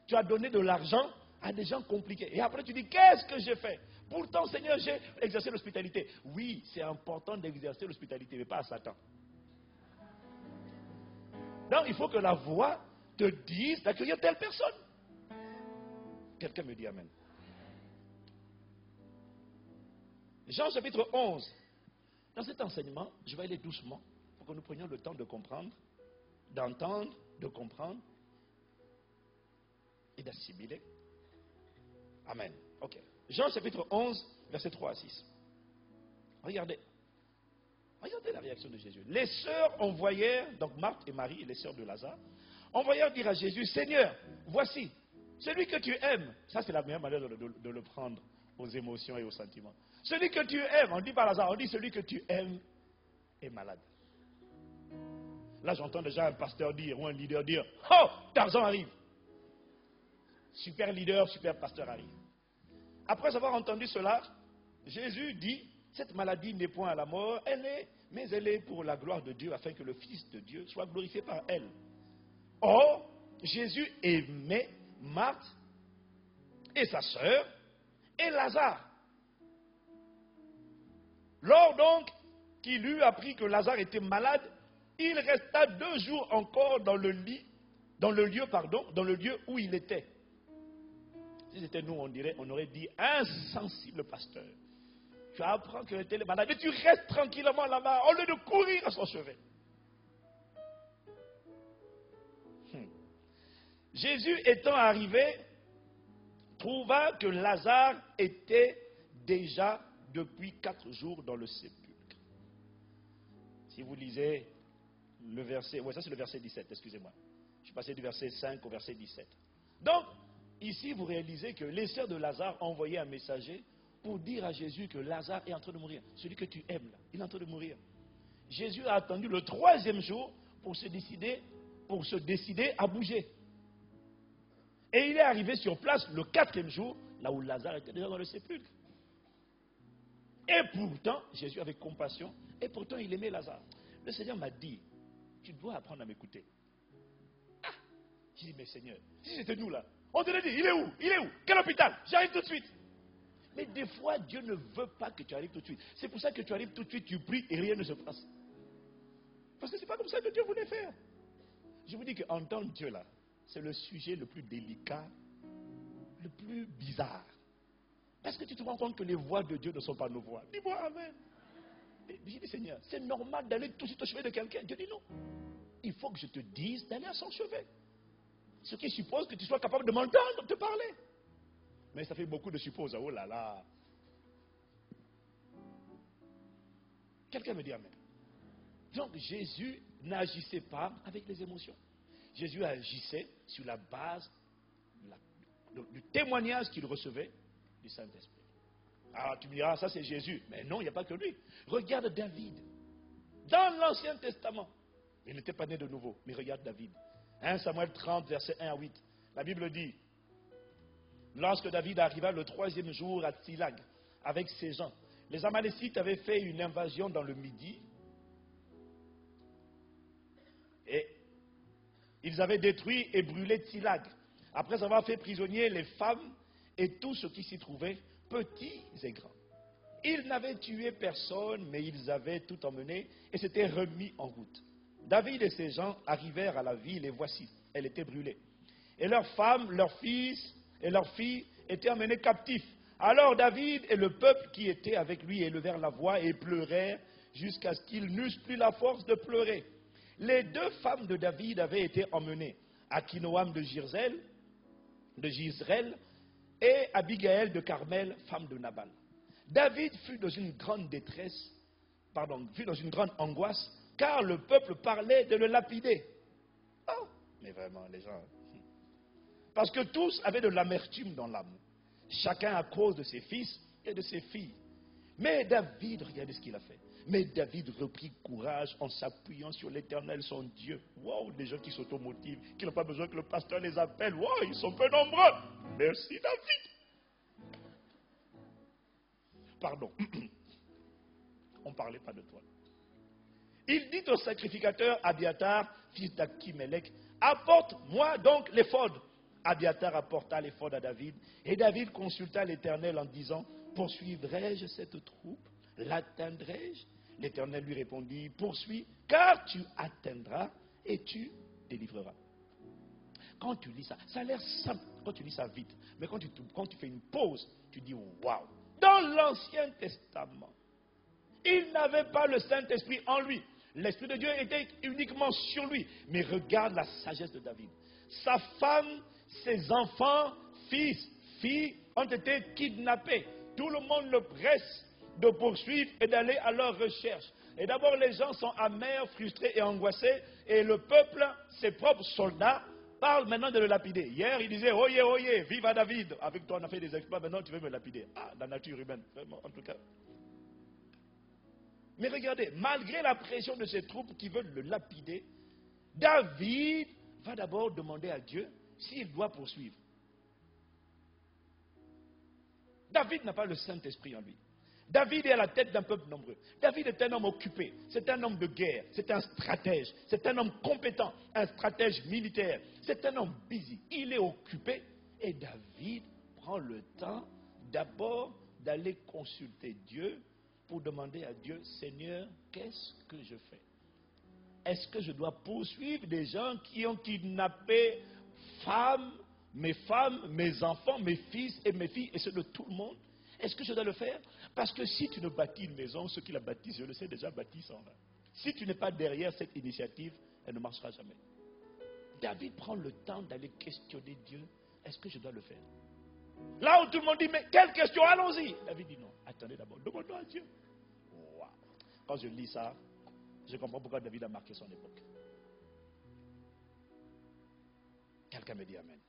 Tu as donné de l'argent à des gens compliqués. Et après tu dis, qu'est-ce que j'ai fait? Pourtant, Seigneur, j'ai exercé l'hospitalité. Oui, c'est important d'exercer l'hospitalité, mais pas à Satan. Donc, il faut que la voix te dise d'accueillir telle personne. Quelqu'un me dit amen. Jean chapitre 11. Dans cet enseignement, je vais aller doucement pour que nous prenions le temps de comprendre, d'entendre, de comprendre et d'assimiler. Amen. Ok. Jean chapitre 11, versets 3 à 6. Regardez. Regardez la réaction de Jésus. Les sœurs envoyèrent, donc Marthe et Marie, les sœurs de Lazare, envoyèrent dire à Jésus, Seigneur, voici, celui que tu aimes. Ça, c'est la meilleure manière de le prendre aux émotions et aux sentiments. Celui que tu aimes, on dit pas Lazare, on dit celui que tu aimes est malade. Là, j'entends déjà un pasteur dire, ou un leader dire, oh, Tarzan arrive. Super leader, super pasteur arrive. Après avoir entendu cela, Jésus dit, cette maladie n'est point à la mort, mais elle est pour la gloire de Dieu, afin que le Fils de Dieu soit glorifié par elle. Or, Jésus aimait Marthe et sa sœur et Lazare. Lors donc qu'il eut appris que Lazare était malade, il resta 2 jours encore dans le lieu où il était. Si c'était nous, on aurait dit insensible pasteur. Tu apprends que était malade et tu restes tranquillement là-bas au lieu de courir à son chevet. Jésus étant arrivé, trouva que Lazare était déjà depuis 4 jours dans le sépulcre. Si vous lisez le verset, ça c'est le verset 17, excusez-moi. Je suis passé du verset 5 au verset 17. Donc, ici vous réalisez que les sœurs de Lazare ont envoyé un messager pour dire à Jésus que Lazare est en train de mourir. Celui que tu aimes, là, il est en train de mourir. Jésus a attendu le 3e jour pour se décider à bouger. Et il est arrivé sur place le 4e jour, là où Lazare était déjà dans le sépulcre. Et pourtant, Jésus avait compassion, et pourtant il aimait Lazare. Le Seigneur m'a dit, tu dois apprendre à m'écouter. Ah, j'ai dit, mais Seigneur, si c'était nous là, on te l'a dit, il est où? Il est où? Quel hôpital? J'arrive tout de suite. Mais des fois, Dieu ne veut pas que tu arrives tout de suite. C'est pour ça que tu arrives tout de suite, tu pries et rien ne se passe. Parce que ce n'est pas comme ça que Dieu voulait faire. Je vous dis qu'entendre Dieu là, c'est le sujet le plus délicat, le plus bizarre. Parce que tu te rends compte que les voix de Dieu ne sont pas nos voix. Dis-moi amen. J'ai dit, Seigneur, c'est normal d'aller tout de suite au chevet de quelqu'un. Dieu dit non. Il faut que je te dise d'aller à son chevet. Ce qui suppose que tu sois capable de m'entendre, de te parler. Mais ça fait beaucoup de suppose. Oh là là. Quelqu'un me dit amen. Donc Jésus n'agissait pas avec les émotions. Jésus agissait sur la base du témoignage qu'il recevait du Saint-Esprit. Alors tu me diras, ça c'est Jésus. Mais non, il n'y a pas que lui. Regarde David. Dans l'Ancien Testament. Il n'était pas né de nouveau, mais regarde David. 1 Samuel 30, verset 1 à 8. La Bible dit, lorsque David arriva le 3e jour à Tzilag avec ses gens, les Amalécites avaient fait une invasion dans le Midi et ils avaient détruit et brûlé Tzilag. Après avoir fait prisonniers les femmes et tout ce qui s'y trouvait, petits et grands. Ils n'avaient tué personne, mais ils avaient tout emmené et s'étaient remis en route. David et ses gens arrivèrent à la ville et voici, elle était brûlée. Et leurs femmes, leurs fils et leurs filles étaient emmenés captifs. Alors David et le peuple qui était avec lui élevèrent la voix et pleurèrent jusqu'à ce qu'ils n'eussent plus la force de pleurer. Les 2 femmes de David avaient été emmenées, Akinoam de Jizreel et Abigaël de Carmel, femme de Nabal. David fut dans une grande détresse, fut dans une grande angoisse, car le peuple parlait de le lapider. Oh, mais vraiment, les gens. Parce que tous avaient de l'amertume dans l'âme. Chacun à cause de ses fils et de ses filles. Mais David, regardez ce qu'il a fait. Mais David reprit courage en s'appuyant sur l'Éternel, son Dieu. Wow, des gens qui s'automotivent, qui n'ont pas besoin que le pasteur les appelle. Wow, ils sont peu nombreux. Merci David. Pardon. On ne parlait pas de toi. Il dit au sacrificateur Abiatar, fils d'Achimelech, apporte-moi donc l'éphod. Abiatar apporta l'éphod à David, et David consulta l'Éternel en disant, poursuivrai-je cette troupe? L'atteindrai-je? L'Éternel lui répondit, poursuis, car tu atteindras et tu délivreras. Quand tu lis ça, ça a l'air simple quand tu lis ça vite, mais quand tu fais une pause, tu dis waouh. Dans l'Ancien Testament, il n'avait pas le Saint-Esprit en lui. L'Esprit de Dieu était uniquement sur lui. Mais regarde la sagesse de David. Sa femme, ses enfants, fils, filles ont été kidnappés. Tout le monde le presse de poursuivre et d'aller à leur recherche. Et d'abord, les gens sont amers, frustrés et angoissés. Et le peuple, ses propres soldats, parlent maintenant de le lapider. Hier, il disait, oyez, oyez, vive à David. Avec toi, on a fait des exploits, maintenant tu veux me lapider. Ah, la nature humaine, vraiment, en tout cas. Mais regardez, malgré la pression de ces troupes qui veulent le lapider, David va d'abord demander à Dieu s'il doit poursuivre. David n'a pas le Saint-Esprit en lui. David est à la tête d'un peuple nombreux. David est un homme occupé, c'est un homme de guerre, c'est un stratège, c'est un homme compétent, un stratège militaire, c'est un homme busy. Il est occupé et David prend le temps d'abord d'aller consulter Dieu pour demander à Dieu, Seigneur, qu'est-ce que je fais? Est-ce que je dois poursuivre des gens qui ont kidnappé femmes, mes enfants, mes fils et mes filles, et ceux de tout le monde? Est-ce que je dois le faire? Parce que si tu ne bâtis une maison, ceux qui la bâtissent, je le sais déjà, bâtissent en vain. Si tu n'es pas derrière cette initiative, elle ne marchera jamais. David prend le temps d'aller questionner Dieu. Est-ce que je dois le faire? Là où tout le monde dit, mais quelle question? Allons-y. David dit non. Attendez d'abord, demandons à Dieu. Wow. Quand je lis ça, je comprends pourquoi David a marqué son époque. Quelqu'un me dit amen.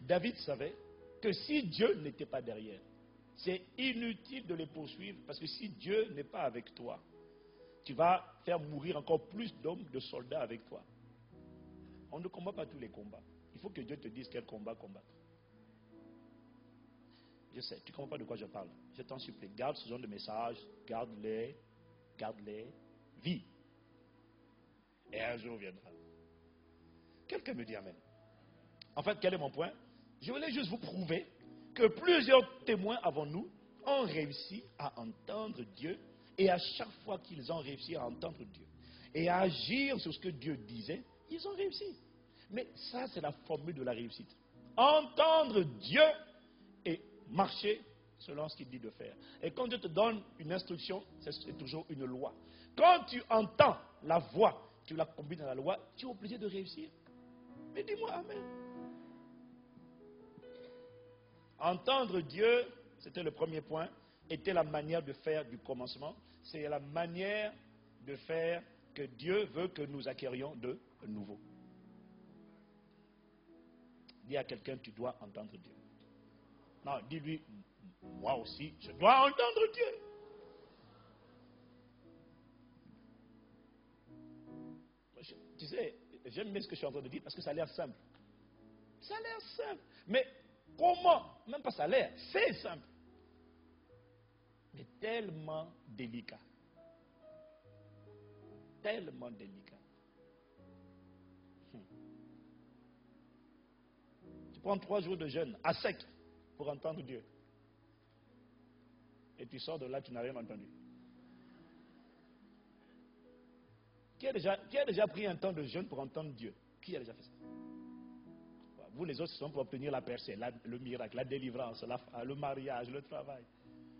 David savait que si Dieu n'était pas derrière, c'est inutile de les poursuivre parce que si Dieu n'est pas avec toi, tu vas faire mourir encore plus d'hommes, de soldats avec toi. On ne combat pas tous les combats. Il faut que Dieu te dise quel combat combattre. Je sais, tu ne comprends pas de quoi je parle. Je t'en supplie, garde ce genre de messages, garde-les, vis. Et un jour viendra. Quelqu'un me dit amen. En fait, quel est mon point? Je voulais juste vous prouver que plusieurs témoins avant nous ont réussi à entendre Dieu et à chaque fois qu'ils ont réussi à entendre Dieu et à agir sur ce que Dieu disait, ils ont réussi. Mais ça, c'est la formule de la réussite. Entendre Dieu et marcher selon ce qu'il dit de faire. Et quand Dieu te donne une instruction, c'est toujours une loi. Quand tu entends la voix, tu la combines à la loi, tu es obligé de réussir. Mais dis-moi amen. Entendre Dieu, c'était le premier point, était la manière de faire du commencement. C'est la manière de faire que Dieu veut que nous acquérions de nouveau. Dis à quelqu'un, tu dois entendre Dieu. Non, dis-lui, moi aussi, je dois entendre Dieu. Tu sais, j'aime bien ce que je suis en train de dire parce que ça a l'air simple. Ça a l'air simple. Mais comment? Même pas ça a l'air, c'est simple. Mais tellement délicat. Tellement délicat. Tu prends 3 jours de jeûne à sec pour entendre Dieu. Et tu sors de là, tu n'as rien entendu. Qui a déjà pris un temps de jeûne pour entendre Dieu? Qui a déjà fait ça? Vous les autres, ce sont pour obtenir la percée, le miracle, la délivrance, le mariage, le travail.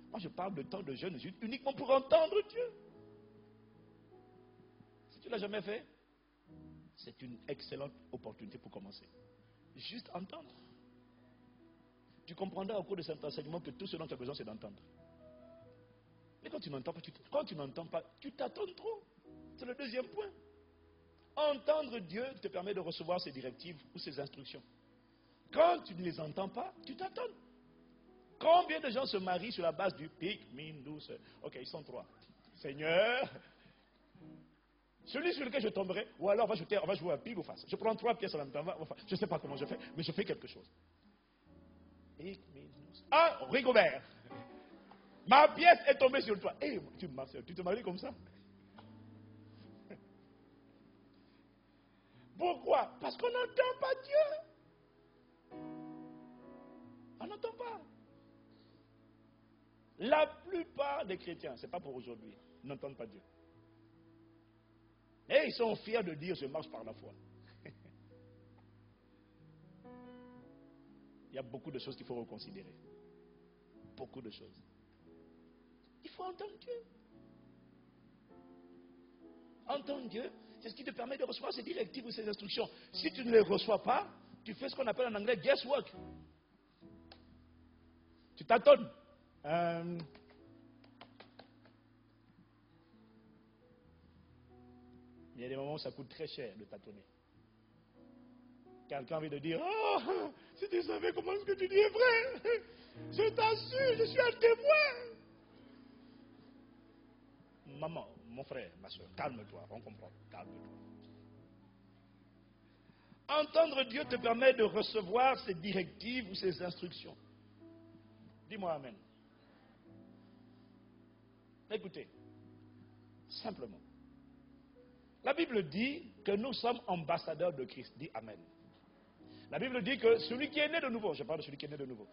Moi, je parle de temps de jeûne uniquement pour entendre Dieu. Si tu ne l'as jamais fait, c'est une excellente opportunité pour commencer. Juste entendre. Tu comprendras au cours de cet enseignement que tout ce dont tu as besoin, c'est d'entendre. Mais quand tu n'entends pas, tu t'attends trop. C'est le deuxième point. Entendre Dieu te permet de recevoir ses directives ou ses instructions. Quand tu ne les entends pas, tu t'attends. Combien de gens se marient sur la base du pic, mine, douce? Ok, ils sont 3. Seigneur, celui sur lequel je tomberai, ou alors on va jouer à pile ou face. Je prends 3 pièces en même temps, je ne sais pas comment je fais, mais je fais quelque chose. Pic, mine, douce. Ah, Rigobert, ma pièce est tombée sur toi. Hey, tu te maries comme ça? Pourquoi? Parce qu'on n'entend pas Dieu. On n'entend pas. La plupart des chrétiens, ce n'est pas pour aujourd'hui, n'entendent pas Dieu. Et ils sont fiers de dire je marche par la foi. Il y a beaucoup de choses qu'il faut reconsidérer. Beaucoup de choses. Il faut entendre Dieu. Entendre Dieu, c'est ce qui te permet de recevoir ses directives ou ses instructions. Si tu ne les reçois pas, tu fais ce qu'on appelle en anglais guesswork. Tu tâtonnes. Il y a des moments où ça coûte très cher de tâtonner. Quelqu'un a envie de dire, oh, si tu savais comment ce que tu dis est vrai, je t'assure, je suis un témoin. Maman, mon frère, ma soeur, calme-toi, on comprend, calme-toi. Entendre Dieu te permet de recevoir ses directives ou ses instructions. Dis-moi amen. Écoutez, simplement. La Bible dit que nous sommes ambassadeurs de Christ. Dis amen. La Bible dit que celui qui est né de nouveau, je parle de celui qui est né de nouveau,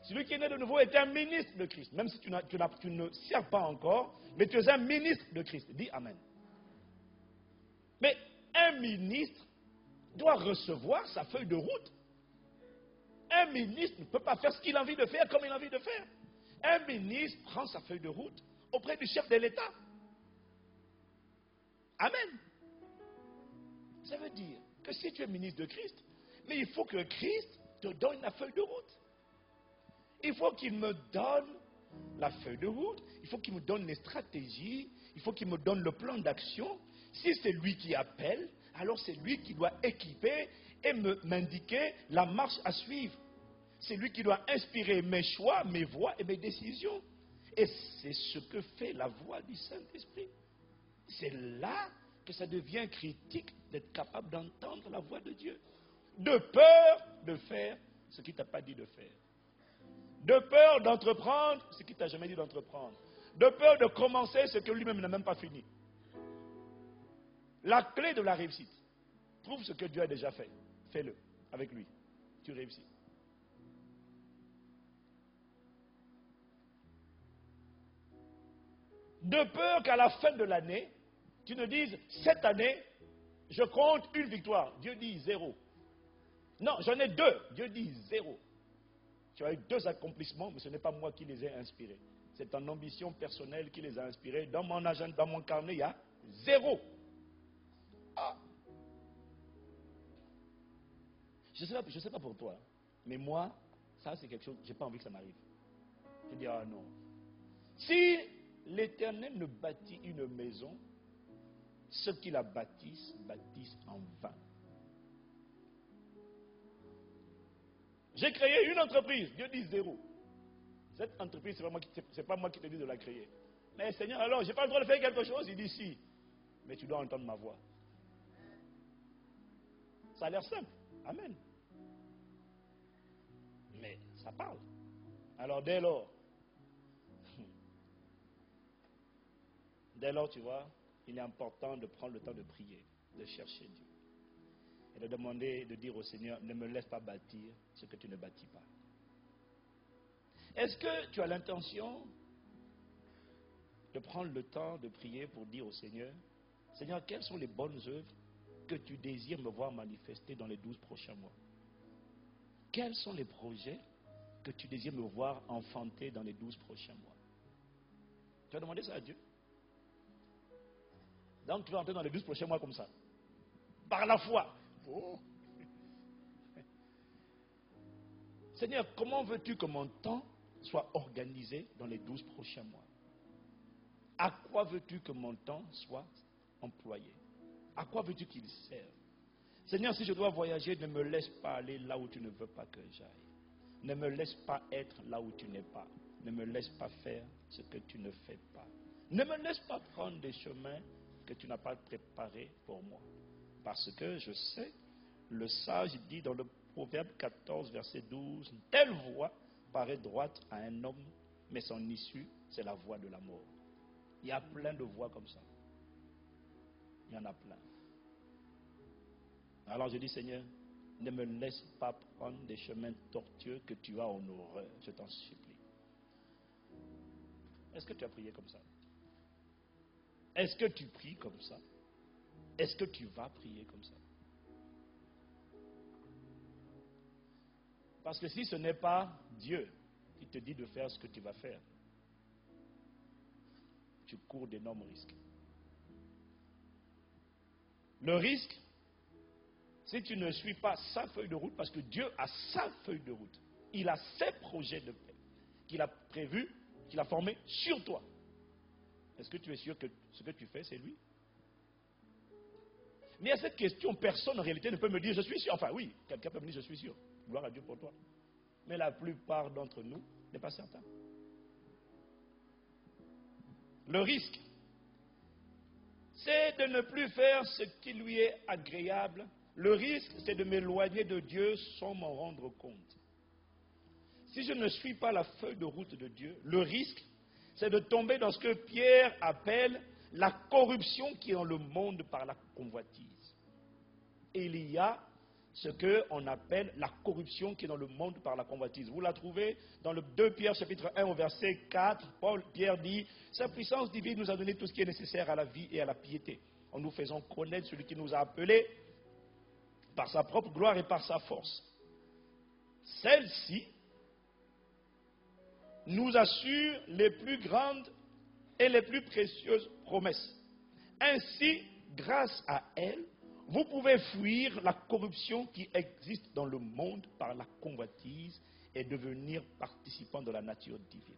celui qui est né de nouveau est un ministre de Christ. Même si tu ne sers pas encore, mais tu es un ministre de Christ. Dis amen. Mais un ministre doit recevoir sa feuille de route. Un ministre ne peut pas faire ce qu'il a envie de faire comme il a envie de faire. Un ministre prend sa feuille de route auprès du chef de l'État. Amen. Ça veut dire que si tu es ministre de Christ, mais il faut que Christ te donne la feuille de route. Il faut qu'il me donne la feuille de route, il faut qu'il me donne les stratégies, il faut qu'il me donne le plan d'action. Si c'est lui qui appelle, alors c'est lui qui doit équiper et m'indiquer la marche à suivre. C'est lui qui doit inspirer mes choix, mes voies et mes décisions. Et c'est ce que fait la voix du Saint-Esprit. C'est là que ça devient critique d'être capable d'entendre la voix de Dieu. De peur de faire ce qu'il ne t'a pas dit de faire. De peur d'entreprendre ce qu'il ne t'a jamais dit d'entreprendre. De peur de commencer ce que lui-même n'a même pas fini. La clé de la réussite. Trouve ce que Dieu a déjà fait. Fais-le avec lui. Tu réussis. De peur qu'à la fin de l'année, tu ne dises, cette année, je compte une victoire. Dieu dit 0. Non, j'en ai 2. Dieu dit 0. Tu as eu 2 accomplissements, mais ce n'est pas moi qui les ai inspirés. C'est ton ambition personnelle qui les a inspirés. Dans mon agenda, dans mon carnet, il y a 0. Ah. Je ne sais pas pour toi, mais moi, ça c'est quelque chose, je n'ai pas envie que ça m'arrive. Je dis, ah non. Si l'Éternel ne bâtit une maison, ceux qui la bâtissent en vain. J'ai créé une entreprise, Dieu dit 0. Cette entreprise, ce n'est pas moi qui te dis de la créer. Mais Seigneur, alors, je n'ai pas le droit de faire quelque chose? Il dit si. Mais tu dois entendre ma voix. Ça a l'air simple. Amen. Mais ça parle. Alors dès lors, tu vois, il est important de prendre le temps de prier, de chercher Dieu. Et de demander, de dire au Seigneur, ne me laisse pas bâtir ce que tu ne bâtis pas. Est-ce que tu as l'intention de prendre le temps de prier pour dire au Seigneur, Seigneur, quelles sont les bonnes œuvres que tu désires me voir manifester dans les 12 prochains mois? Quels sont les projets que tu désires me voir enfanter dans les 12 prochains mois? Tu as demandé ça à Dieu? Donc tu vas entrer dans les 12 prochains mois comme ça. Par la foi. Oh. Seigneur, comment veux-tu que mon temps soit organisé dans les 12 prochains mois? À quoi veux-tu que mon temps soit employé? À quoi veux-tu qu'il serve? Seigneur, si je dois voyager, ne me laisse pas aller là où tu ne veux pas que j'aille. Ne me laisse pas être là où tu n'es pas. Ne me laisse pas faire ce que tu ne fais pas. Ne me laisse pas prendre des chemins que tu n'as pas préparés pour moi. Parce que je sais, le sage dit dans le Proverbe 14, verset 12, « Telle voie paraît droite à un homme, mais son issue, c'est la voie de la mort. » Il y a plein de voies comme ça. Il y en a plein. Alors je dis, Seigneur, ne me laisse pas prendre des chemins tortueux que tu as en horreur, je t'en supplie. Est-ce que tu as prié comme ça? Est-ce que tu pries comme ça? Est-ce que tu vas prier comme ça? Parce que si ce n'est pas Dieu qui te dit de faire ce que tu vas faire, tu cours d'énormes risques. Le risque, si tu ne suis pas sa feuille de route, parce que Dieu a sa feuille de route, il a ses projets de paix qu'il a prévus, qu'il a formés sur toi. Est-ce que tu es sûr que ce que tu fais, c'est lui? Mais à cette question, personne en réalité ne peut me dire je suis sûr. Enfin oui, quelqu'un peut me dire je suis sûr. Gloire à Dieu pour toi. Mais la plupart d'entre nous n'est pas certain. Le risque, c'est de ne plus faire ce qui lui est agréable. Le risque, c'est de m'éloigner de Dieu sans m'en rendre compte. Si je ne suis pas la feuille de route de Dieu, le risque, c'est de tomber dans ce que Pierre appelle la corruption qui est dans le monde par la convoitise. Et il y a ce qu'on appelle la corruption qui est dans le monde par la convoitise. Vous la trouvez dans le 2 Pierre chapitre 1 au verset 4. Pierre dit, « Sa puissance divine nous a donné tout ce qui est nécessaire à la vie et à la piété, en nous faisant connaître celui qui nous a appelés par sa propre gloire et par sa force. Celle-ci nous assure les plus grandes et les plus précieuses promesses. Ainsi, grâce à elle, vous pouvez fuir la corruption qui existe dans le monde par la convoitise et devenir participant de la nature divine.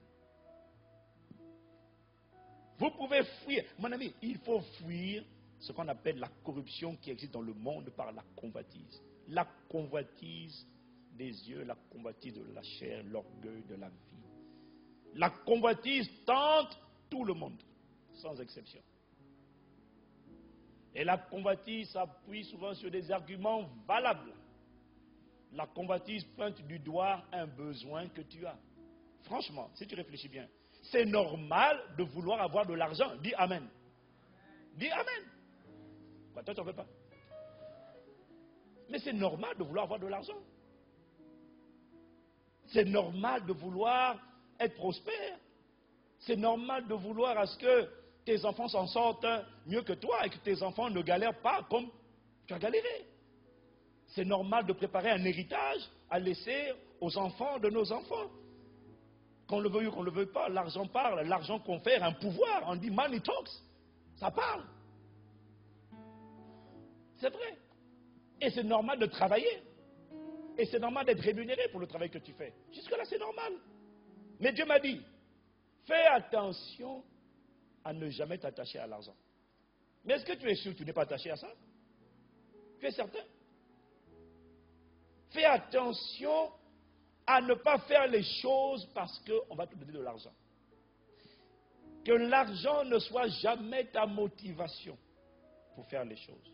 Vous pouvez fuir. Mon ami, il faut fuir ce qu'on appelle la corruption qui existe dans le monde par la convoitise. La convoitise des yeux, la convoitise de la chair, l'orgueil de la vie. La convoitise tente tout le monde, sans exception. Et la convoitise s'appuie souvent sur des arguments valables. La convoitise pointe du doigt un besoin que tu as. Franchement, si tu réfléchis bien, c'est normal de vouloir avoir de l'argent. Dis Amen. Dis Amen. Quoi, toi, tu n'en veux pas? Mais c'est normal de vouloir avoir de l'argent. C'est normal de vouloir être prospère. C'est normal de vouloir à ce que tes enfants s'en sortent mieux que toi et que tes enfants ne galèrent pas comme tu as galéré. C'est normal de préparer un héritage à laisser aux enfants de nos enfants. Qu'on le veuille ou qu'on ne le veuille pas, l'argent parle, l'argent confère un pouvoir. On dit money talks, ça parle. C'est vrai. Et c'est normal de travailler. Et c'est normal d'être rémunéré pour le travail que tu fais. Jusque-là, c'est normal. Mais Dieu m'a dit, fais attention à ne jamais t'attacher à l'argent. Mais est-ce que tu es sûr que tu n'es pas attaché à ça? Tu es certain? Fais attention à ne pas faire les choses parce qu'on va te donner de l'argent. Que l'argent ne soit jamais ta motivation pour faire les choses.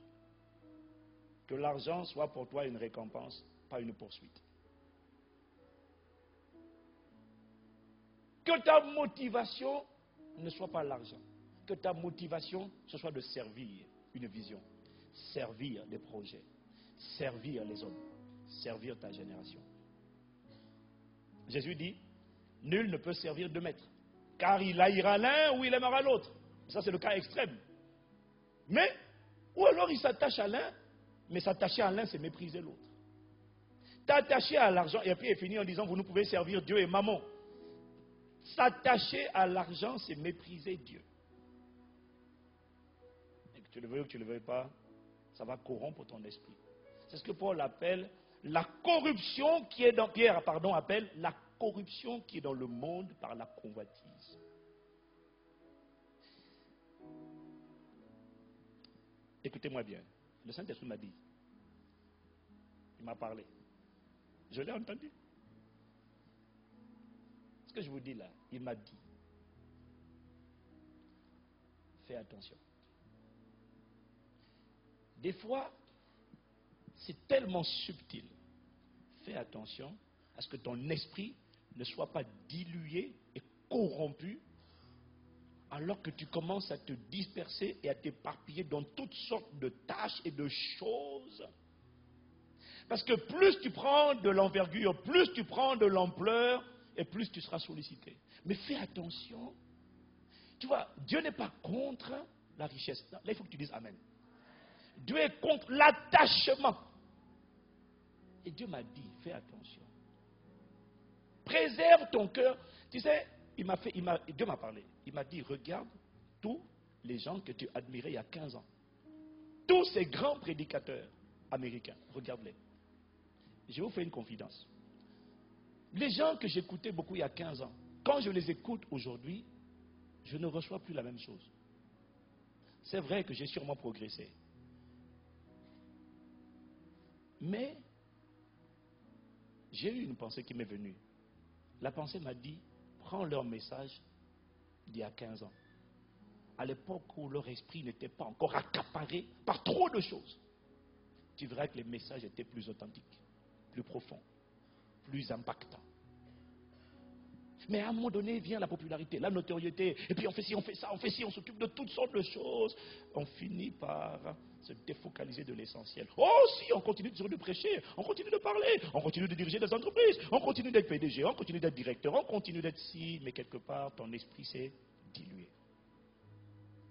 Que l'argent soit pour toi une récompense, pas une poursuite. Que ta motivation ne soit pas l'argent. Que ta motivation, ce soit de servir une vision, servir des projets, servir les hommes, servir ta génération. Jésus dit, nul ne peut servir deux maîtres, car il haïra l'un ou il aimera l'autre. Ça, c'est le cas extrême. Mais, ou alors il s'attache à l'un, mais s'attacher à l'un, c'est mépriser l'autre. T'attacher à l'argent, et puis il finit en disant, vous ne pouvez servir Dieu et Mammon. S'attacher à l'argent, c'est mépriser Dieu. Et que tu le veuilles ou que tu ne le veuilles pas, ça va corrompre ton esprit. C'est ce que Paul appelle La corruption qui est dans Pierre, appelle la corruption qui est dans le monde par la convoitise. Écoutez-moi bien. Le Saint-Esprit m'a dit. Il m'a parlé. Je l'ai entendu. Ce que je vous dis là, il m'a dit. Fais attention. Des fois, c'est tellement subtil. Fais attention à ce que ton esprit ne soit pas dilué et corrompu alors que tu commences à te disperser et à t'éparpiller dans toutes sortes de tâches et de choses. Parce que plus tu prends de l'envergure, plus tu prends de l'ampleur, et plus tu seras sollicité. Mais fais attention. Tu vois, Dieu n'est pas contre la richesse. Là, il faut que tu dises Amen. Dieu est contre l'attachement. Et Dieu m'a dit, fais attention. Préserve ton cœur. Tu sais, Dieu m'a parlé. Il m'a dit, regarde tous les gens que tu admirais il y a 15 ans. Tous ces grands prédicateurs américains, regarde-les. Je vous fais une confidence. Les gens que j'écoutais beaucoup il y a 15 ans, quand je les écoute aujourd'hui, je ne reçois plus la même chose. C'est vrai que j'ai sûrement progressé. Mais j'ai eu une pensée qui m'est venue. La pensée m'a dit, prends leur message d'il y a 15 ans. À l'époque où leur esprit n'était pas encore accaparé par trop de choses. Tu verras que les messages étaient plus authentiques, plus profonds, plus impactants. Mais à un moment donné, vient la popularité, la notoriété, et puis on fait ci, on fait ça, on fait ci, on s'occupe de toutes sortes de choses. On finit par se défocaliser de l'essentiel. Oh si, on continue de prêcher, on continue de parler, on continue de diriger des entreprises, on continue d'être PDG, on continue d'être directeur, on continue d'être ci, mais quelque part, ton esprit s'est dilué.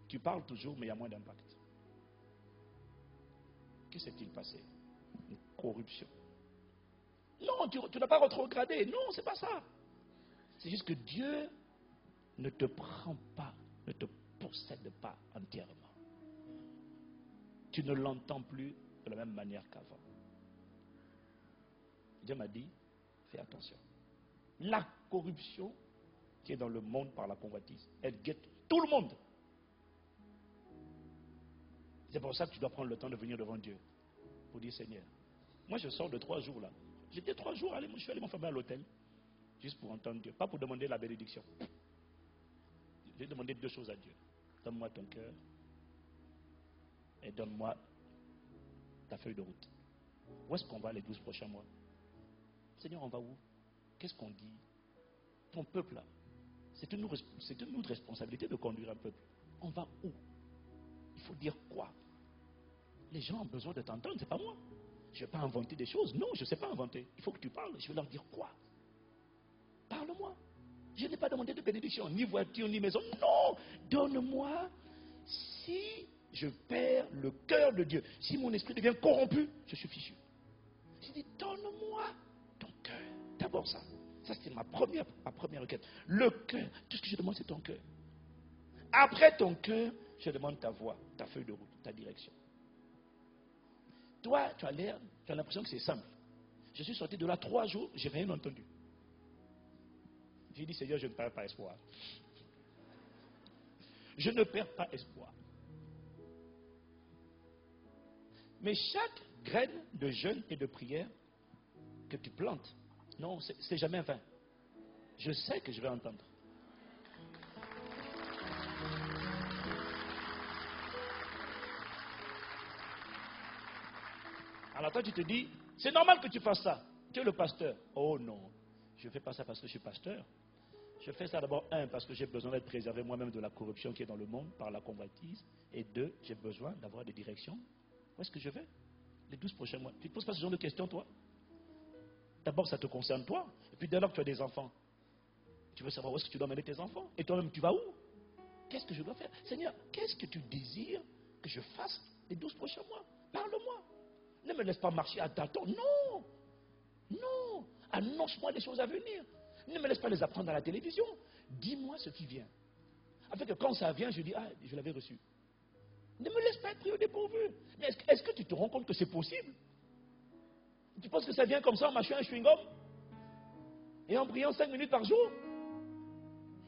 Tu parles toujours, mais il y a moins d'impact. Que s'est-il passé? Une corruption. Non, tu n'as pas rétrogradé. Non, c'est pas ça. C'est juste que Dieu ne te prend pas, ne te possède pas entièrement. Tu ne l'entends plus de la même manière qu'avant. Dieu m'a dit, fais attention. La corruption qui est dans le monde par la convoitise, elle guette tout le monde. C'est pour ça que tu dois prendre le temps de venir devant Dieu. Pour dire, Seigneur, moi je sors de 3 jours là. J'étais 3 jours, je suis allé m'enfermer à l'hôtel. Juste pour entendre Dieu, pas pour demander la bénédiction. J'ai demandé 2 choses à Dieu. Donne-moi ton cœur et donne-moi ta feuille de route. Où est-ce qu'on va les 12 prochains mois? Seigneur, on va où? Qu'est-ce qu'on dit? Ton peuple là, c'est une autre responsabilité de conduire un peuple. On va où? Il faut dire quoi? Les gens ont besoin de t'entendre, c'est pas moi. Je ne vais pas inventer des choses. Non, je ne sais pas inventer. Il faut que tu parles. Je vais leur dire quoi? Parle-moi. Je n'ai pas demandé de bénédiction, ni voiture, ni maison. Non, donne-moi. Si je perds le cœur de Dieu, si mon esprit devient corrompu, je suis fichu. Je dis, donne-moi ton cœur. D'abord ça. Ça, c'était ma première requête. Le cœur. Tout ce que je demande, c'est ton cœur. Après ton cœur, je demande ta voix, ta feuille de route, ta direction. Toi, tu as l'impression que c'est simple. Je suis sorti de là 3 jours, je n'ai rien entendu. J'ai dit, Seigneur, je ne perds pas espoir. Je ne perds pas espoir. Mais chaque graine de jeûne et de prière que tu plantes, non, c'est jamais vain. Je sais que je vais entendre. Alors toi, tu te dis, c'est normal que tu fasses ça. Tu es le pasteur. Oh non, je ne fais pas ça parce que je suis pasteur. Je fais ça d'abord, 1, parce que j'ai besoin d'être préservé moi-même de la corruption qui est dans le monde par la convoitise. Et 2, j'ai besoin d'avoir des directions. Où est-ce que je vais? Les 12 prochains mois. Tu ne te poses pas ce genre de questions, toi? D'abord, ça te concerne toi. Et puis dès lors que tu as des enfants, tu veux savoir où est-ce que tu dois mener tes enfants. Et toi-même, tu vas où? Qu'est-ce que je dois faire? Seigneur, qu'est-ce que tu désires que je fasse les 12 prochains mois? Parle-moi. Ne me laisse pas marcher à tâtons. Non. Non. Annonce-moi les choses à venir. Ne me laisse pas les apprendre à la télévision. Dis-moi ce qui vient. Afin que quand ça vient, je dis, ah, je l'avais reçu. Ne me laisse pas être pris au dépourvu. Mais est-ce que tu te rends compte que c'est possible? Tu penses que ça vient comme ça en mâchant un chewing-gum? Et en priant 5 minutes par jour?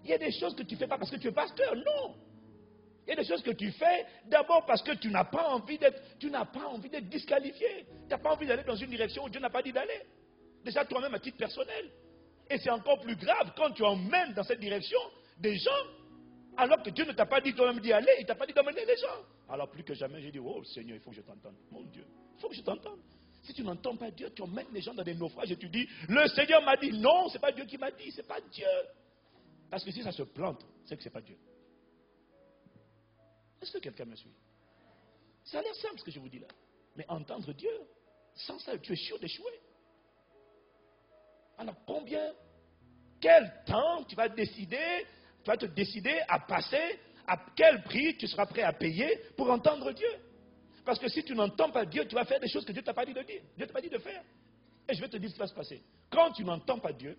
Il y a des choses que tu ne fais pas parce que tu es pasteur, non. Il y a des choses que tu fais d'abord parce que tu n'as pas envie d'être disqualifié. Tu n'as pas envie d'aller dans une direction où Dieu n'a pas dit d'aller. Déjà toi-même à titre personnel. Et c'est encore plus grave quand tu emmènes dans cette direction des gens, alors que Dieu ne t'a pas dit toi-même d'y aller, il ne t'a pas dit d'emmener les gens. Alors plus que jamais, j'ai dit, oh Seigneur, il faut que je t'entende. Mon Dieu, il faut que je t'entende. Si tu n'entends pas Dieu, tu emmènes les gens dans des naufrages et tu dis, le Seigneur m'a dit, non, ce n'est pas Dieu qui m'a dit, ce n'est pas Dieu. Parce que si ça se plante, c'est que ce n'est pas Dieu. Est-ce que quelqu'un me suit? Ça a l'air simple ce que je vous dis là. Mais entendre Dieu, sans ça, tu es sûr d'échouer. Alors quel temps tu vas te décider à passer, à quel prix tu seras prêt à payer pour entendre Dieu? Parce que si tu n'entends pas Dieu, tu vas faire des choses que Dieu ne t'a pas dit de dire. Dieu ne t'a pas dit de faire. Et je vais te dire ce qui va se passer. Quand tu n'entends pas Dieu,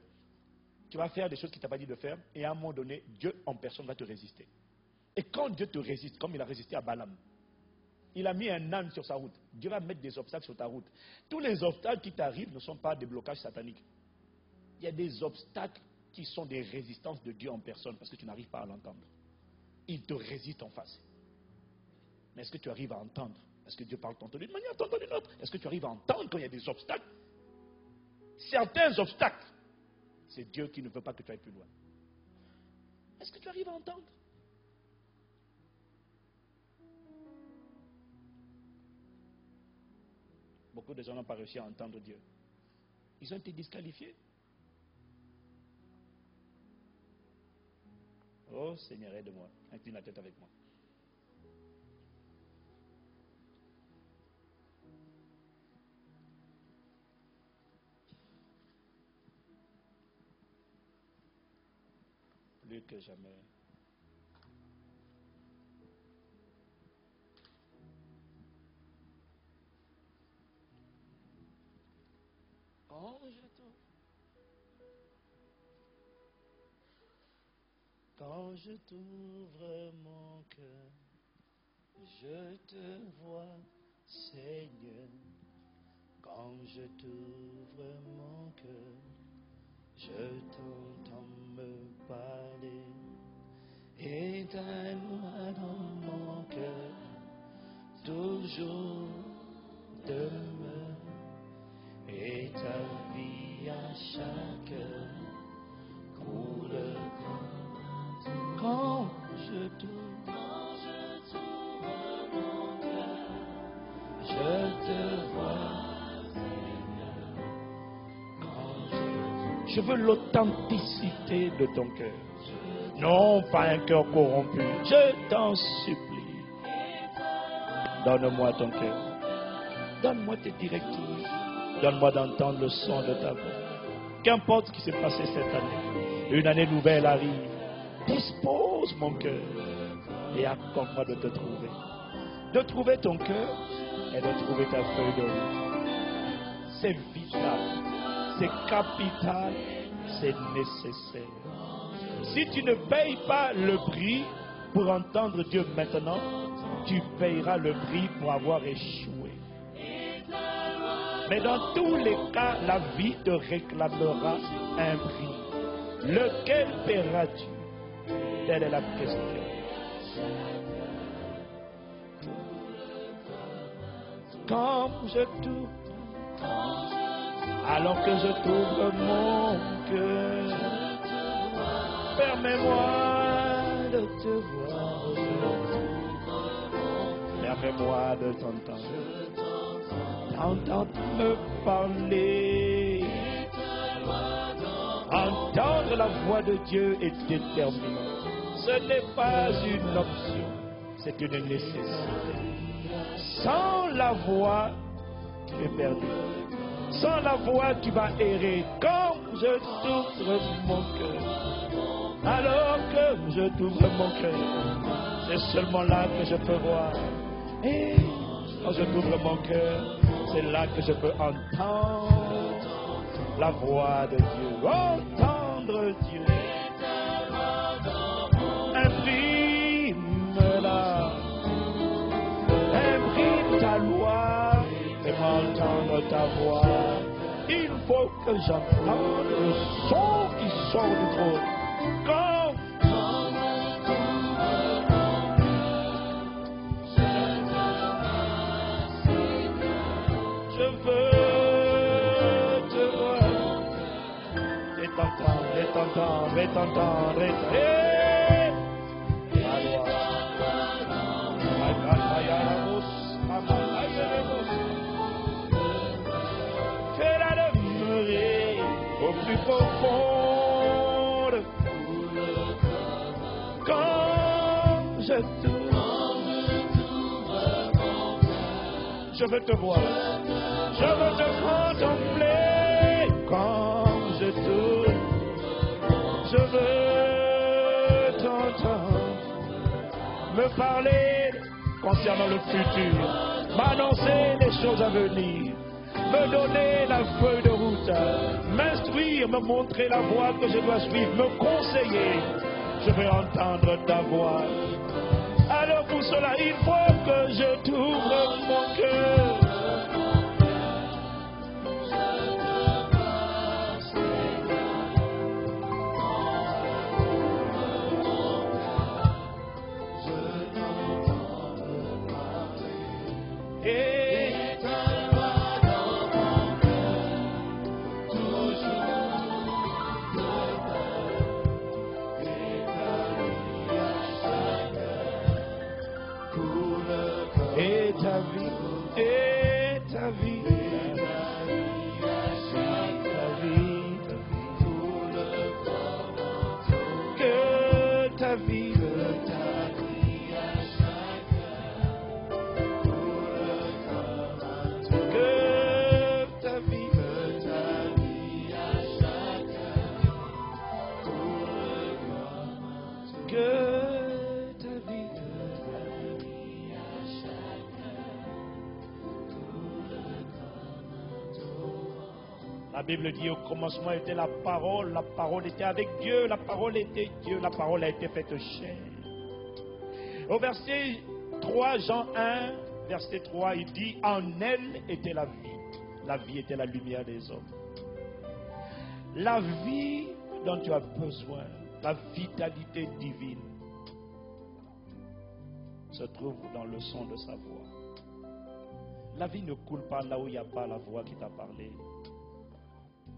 tu vas faire des choses qu'il ne t'a pas dit de faire. Et à un moment donné, Dieu en personne va te résister. Et quand Dieu te résiste, comme il a résisté à Balaam, il a mis un âne sur sa route. Dieu va mettre des obstacles sur ta route. Tous les obstacles qui t'arrivent ne sont pas des blocages sataniques. Il y a des obstacles qui sont des résistances de Dieu en personne parce que tu n'arrives pas à l'entendre. Il te résiste en face. Mais est-ce que tu arrives à entendre? Est-ce que Dieu parle tantôt d'une manière, tantôt d'une autre? Est-ce que tu arrives à entendre quand il y a des obstacles? Certains obstacles, c'est Dieu qui ne veut pas que tu ailles plus loin. Est-ce que tu arrives à entendre? Beaucoup de gens n'ont pas réussi à entendre Dieu. Ils ont été disqualifiés. Oh Seigneur, aide-moi. Incline la tête avec moi. Plus que jamais. Quand je t'ouvre mon cœur, je te vois, Seigneur. Quand je t'ouvre mon cœur, je t'entends me parler. Éteins-moi dans mon cœur, toujours demeure. Et ta vie à chaque heure coule quand je t'ouvre mon cœur, je te vois, Seigneur. Je veux l'authenticité de ton cœur, non pas un cœur corrompu. Je t'en supplie, donne-moi ton cœur, donne-moi tes directives, donne-moi d'entendre le son de ta voix. Qu'importe ce qui s'est passé cette année, une année nouvelle arrive. Dispose mon cœur et accorde-moi de te trouver. De trouver ton cœur et de trouver ta feuille de route. C'est vital, c'est capital, c'est nécessaire. Si tu ne payes pas le prix pour entendre Dieu maintenant, tu payeras le prix pour avoir échoué. Mais dans tous les cas, la vie te réclamera un prix. Lequel paieras-tu? Telle est la question. Quand je t'ouvre, alors que je t'ouvre mon cœur, permets-moi de te voir, permets-moi de t'entendre, entendre me parler. Entendre la voix de Dieu est déterminant. Ce n'est pas une option, c'est une nécessité. Sans la voix, tu es perdu. Sans la voix, tu vas errer. Quand je t'ouvre mon cœur, alors que je t'ouvre mon cœur, c'est seulement là que je peux voir. Et quand je t'ouvre mon cœur, c'est là que je peux entendre la voix de Dieu. Entendre Dieu. Imprime ta loi et m'entendre entendre ta voix. Il faut que j'entende le son qui sort du trône. Quand je veux te voir et t'entendre, et t'entendre, fais-la demeurer au plus profond. Quand je veux te voir, je veux te contempler. Quand je tourne, je veux t'entendre me parler concernant le futur, m'annoncer les choses à venir, me donner la feuille de route, m'instruire, me montrer la voie que je dois suivre, me conseiller. Je veux entendre ta voix. Alors pour cela, il faut que je t'ouvre mon cœur. La Bible dit au commencement était la parole était avec Dieu, la parole était Dieu, la parole a été faite chair. Au verset 3, Jean 1, verset 3, il dit, en elle était la vie était la lumière des hommes. La vie dont tu as besoin, la vitalité divine, se trouve dans le son de sa voix. La vie ne coule pas là où il n'y a pas la voix qui t'a parlé.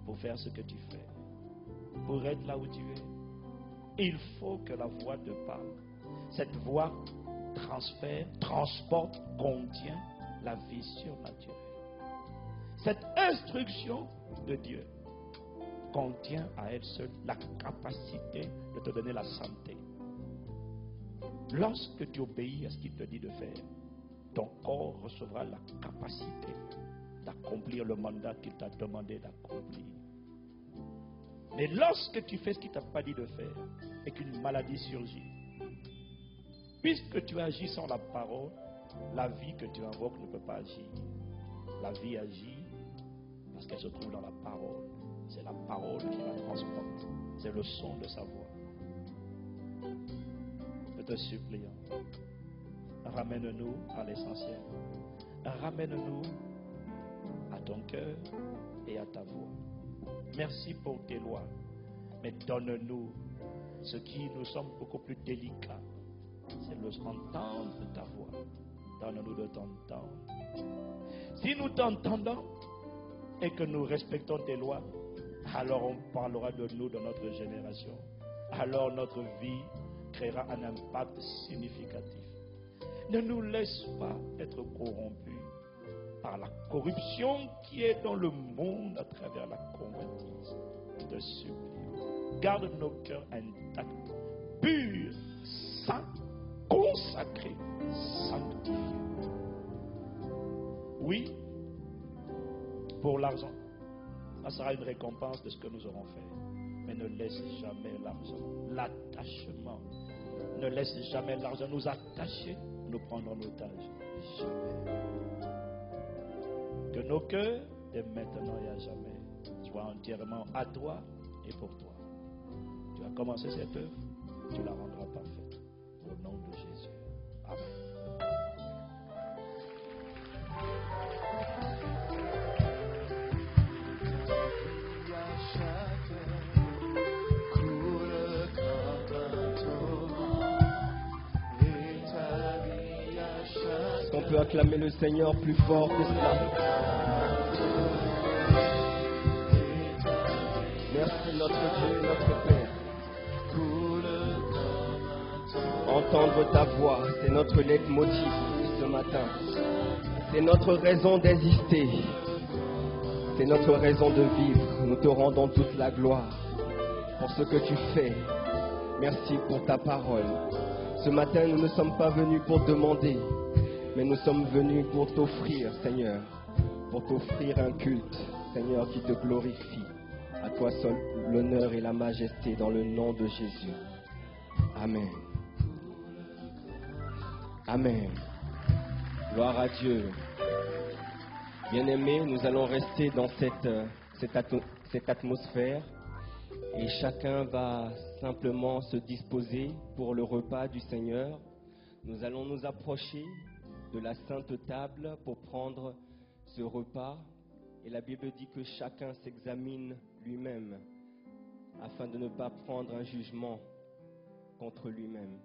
Pour faire ce que tu fais, pour être là où tu es, il faut que la voix te parle. Cette voix transporte, contient la vie surnaturelle. Cette instruction de Dieu contient à elle seule la capacité de te donner la santé. Lorsque tu obéis à ce qu'il te dit de faire, ton corps recevra la capacité d'accomplir le mandat qu'il t'a demandé d'accomplir. Mais lorsque tu fais ce qu'il ne t'a pas dit de faire et qu'une maladie surgit, puisque tu agis sans la parole, la vie que tu invoques ne peut pas agir. La vie agit parce qu'elle se trouve dans la parole. C'est la parole qui la transporte. C'est le son de sa voix. Je te supplie, ramène-nous à l'essentiel. Ramène-nous à ton cœur et à ta voix. Merci pour tes lois, mais donne-nous ce qui nous semble beaucoup plus délicat, c'est entendre ta voix. Donne-nous de t'entendre. Si nous t'entendons et que nous respectons tes lois, alors on parlera de nous dans notre génération. Alors notre vie créera un impact significatif. Ne nous laisse pas être corrompus par la corruption qui est dans le monde à travers la convoitise. Je te supplie, garde nos cœurs intacts, purs, saints, consacrés, sanctifiés. Oui, pour l'argent, ça sera une récompense de ce que nous aurons fait. Mais ne laisse jamais l'argent, l'attachement, ne laisse jamais l'argent nous attacher, nous prendre en otage. Jamais. Que nos cœurs, dès maintenant et à jamais, soient entièrement à toi et pour toi. Tu as commencé cette œuvre, tu la rendras parfaite. Au nom de Jésus. Amen. peut acclamer le Seigneur plus fort que cela? Merci notre Dieu, notre Père. Entendre ta voix, c'est notre leitmotiv ce matin. C'est notre raison d'exister. C'est notre raison de vivre. Nous te rendons toute la gloire pour ce que tu fais. Merci pour ta parole. Ce matin, nous ne sommes pas venus pour demander, mais nous sommes venus pour t'offrir, Seigneur, pour t'offrir un culte, Seigneur, qui te glorifie. À toi seul l'honneur et la majesté dans le nom de Jésus. Amen. Amen. Gloire à Dieu. Bien-aimés, nous allons rester dans cette atmosphère et chacun va simplement se disposer pour le repas du Seigneur. Nous allons nous approcher de la sainte table pour prendre ce repas. Et la Bible dit que chacun s'examine lui-même afin de ne pas prendre un jugement contre lui-même.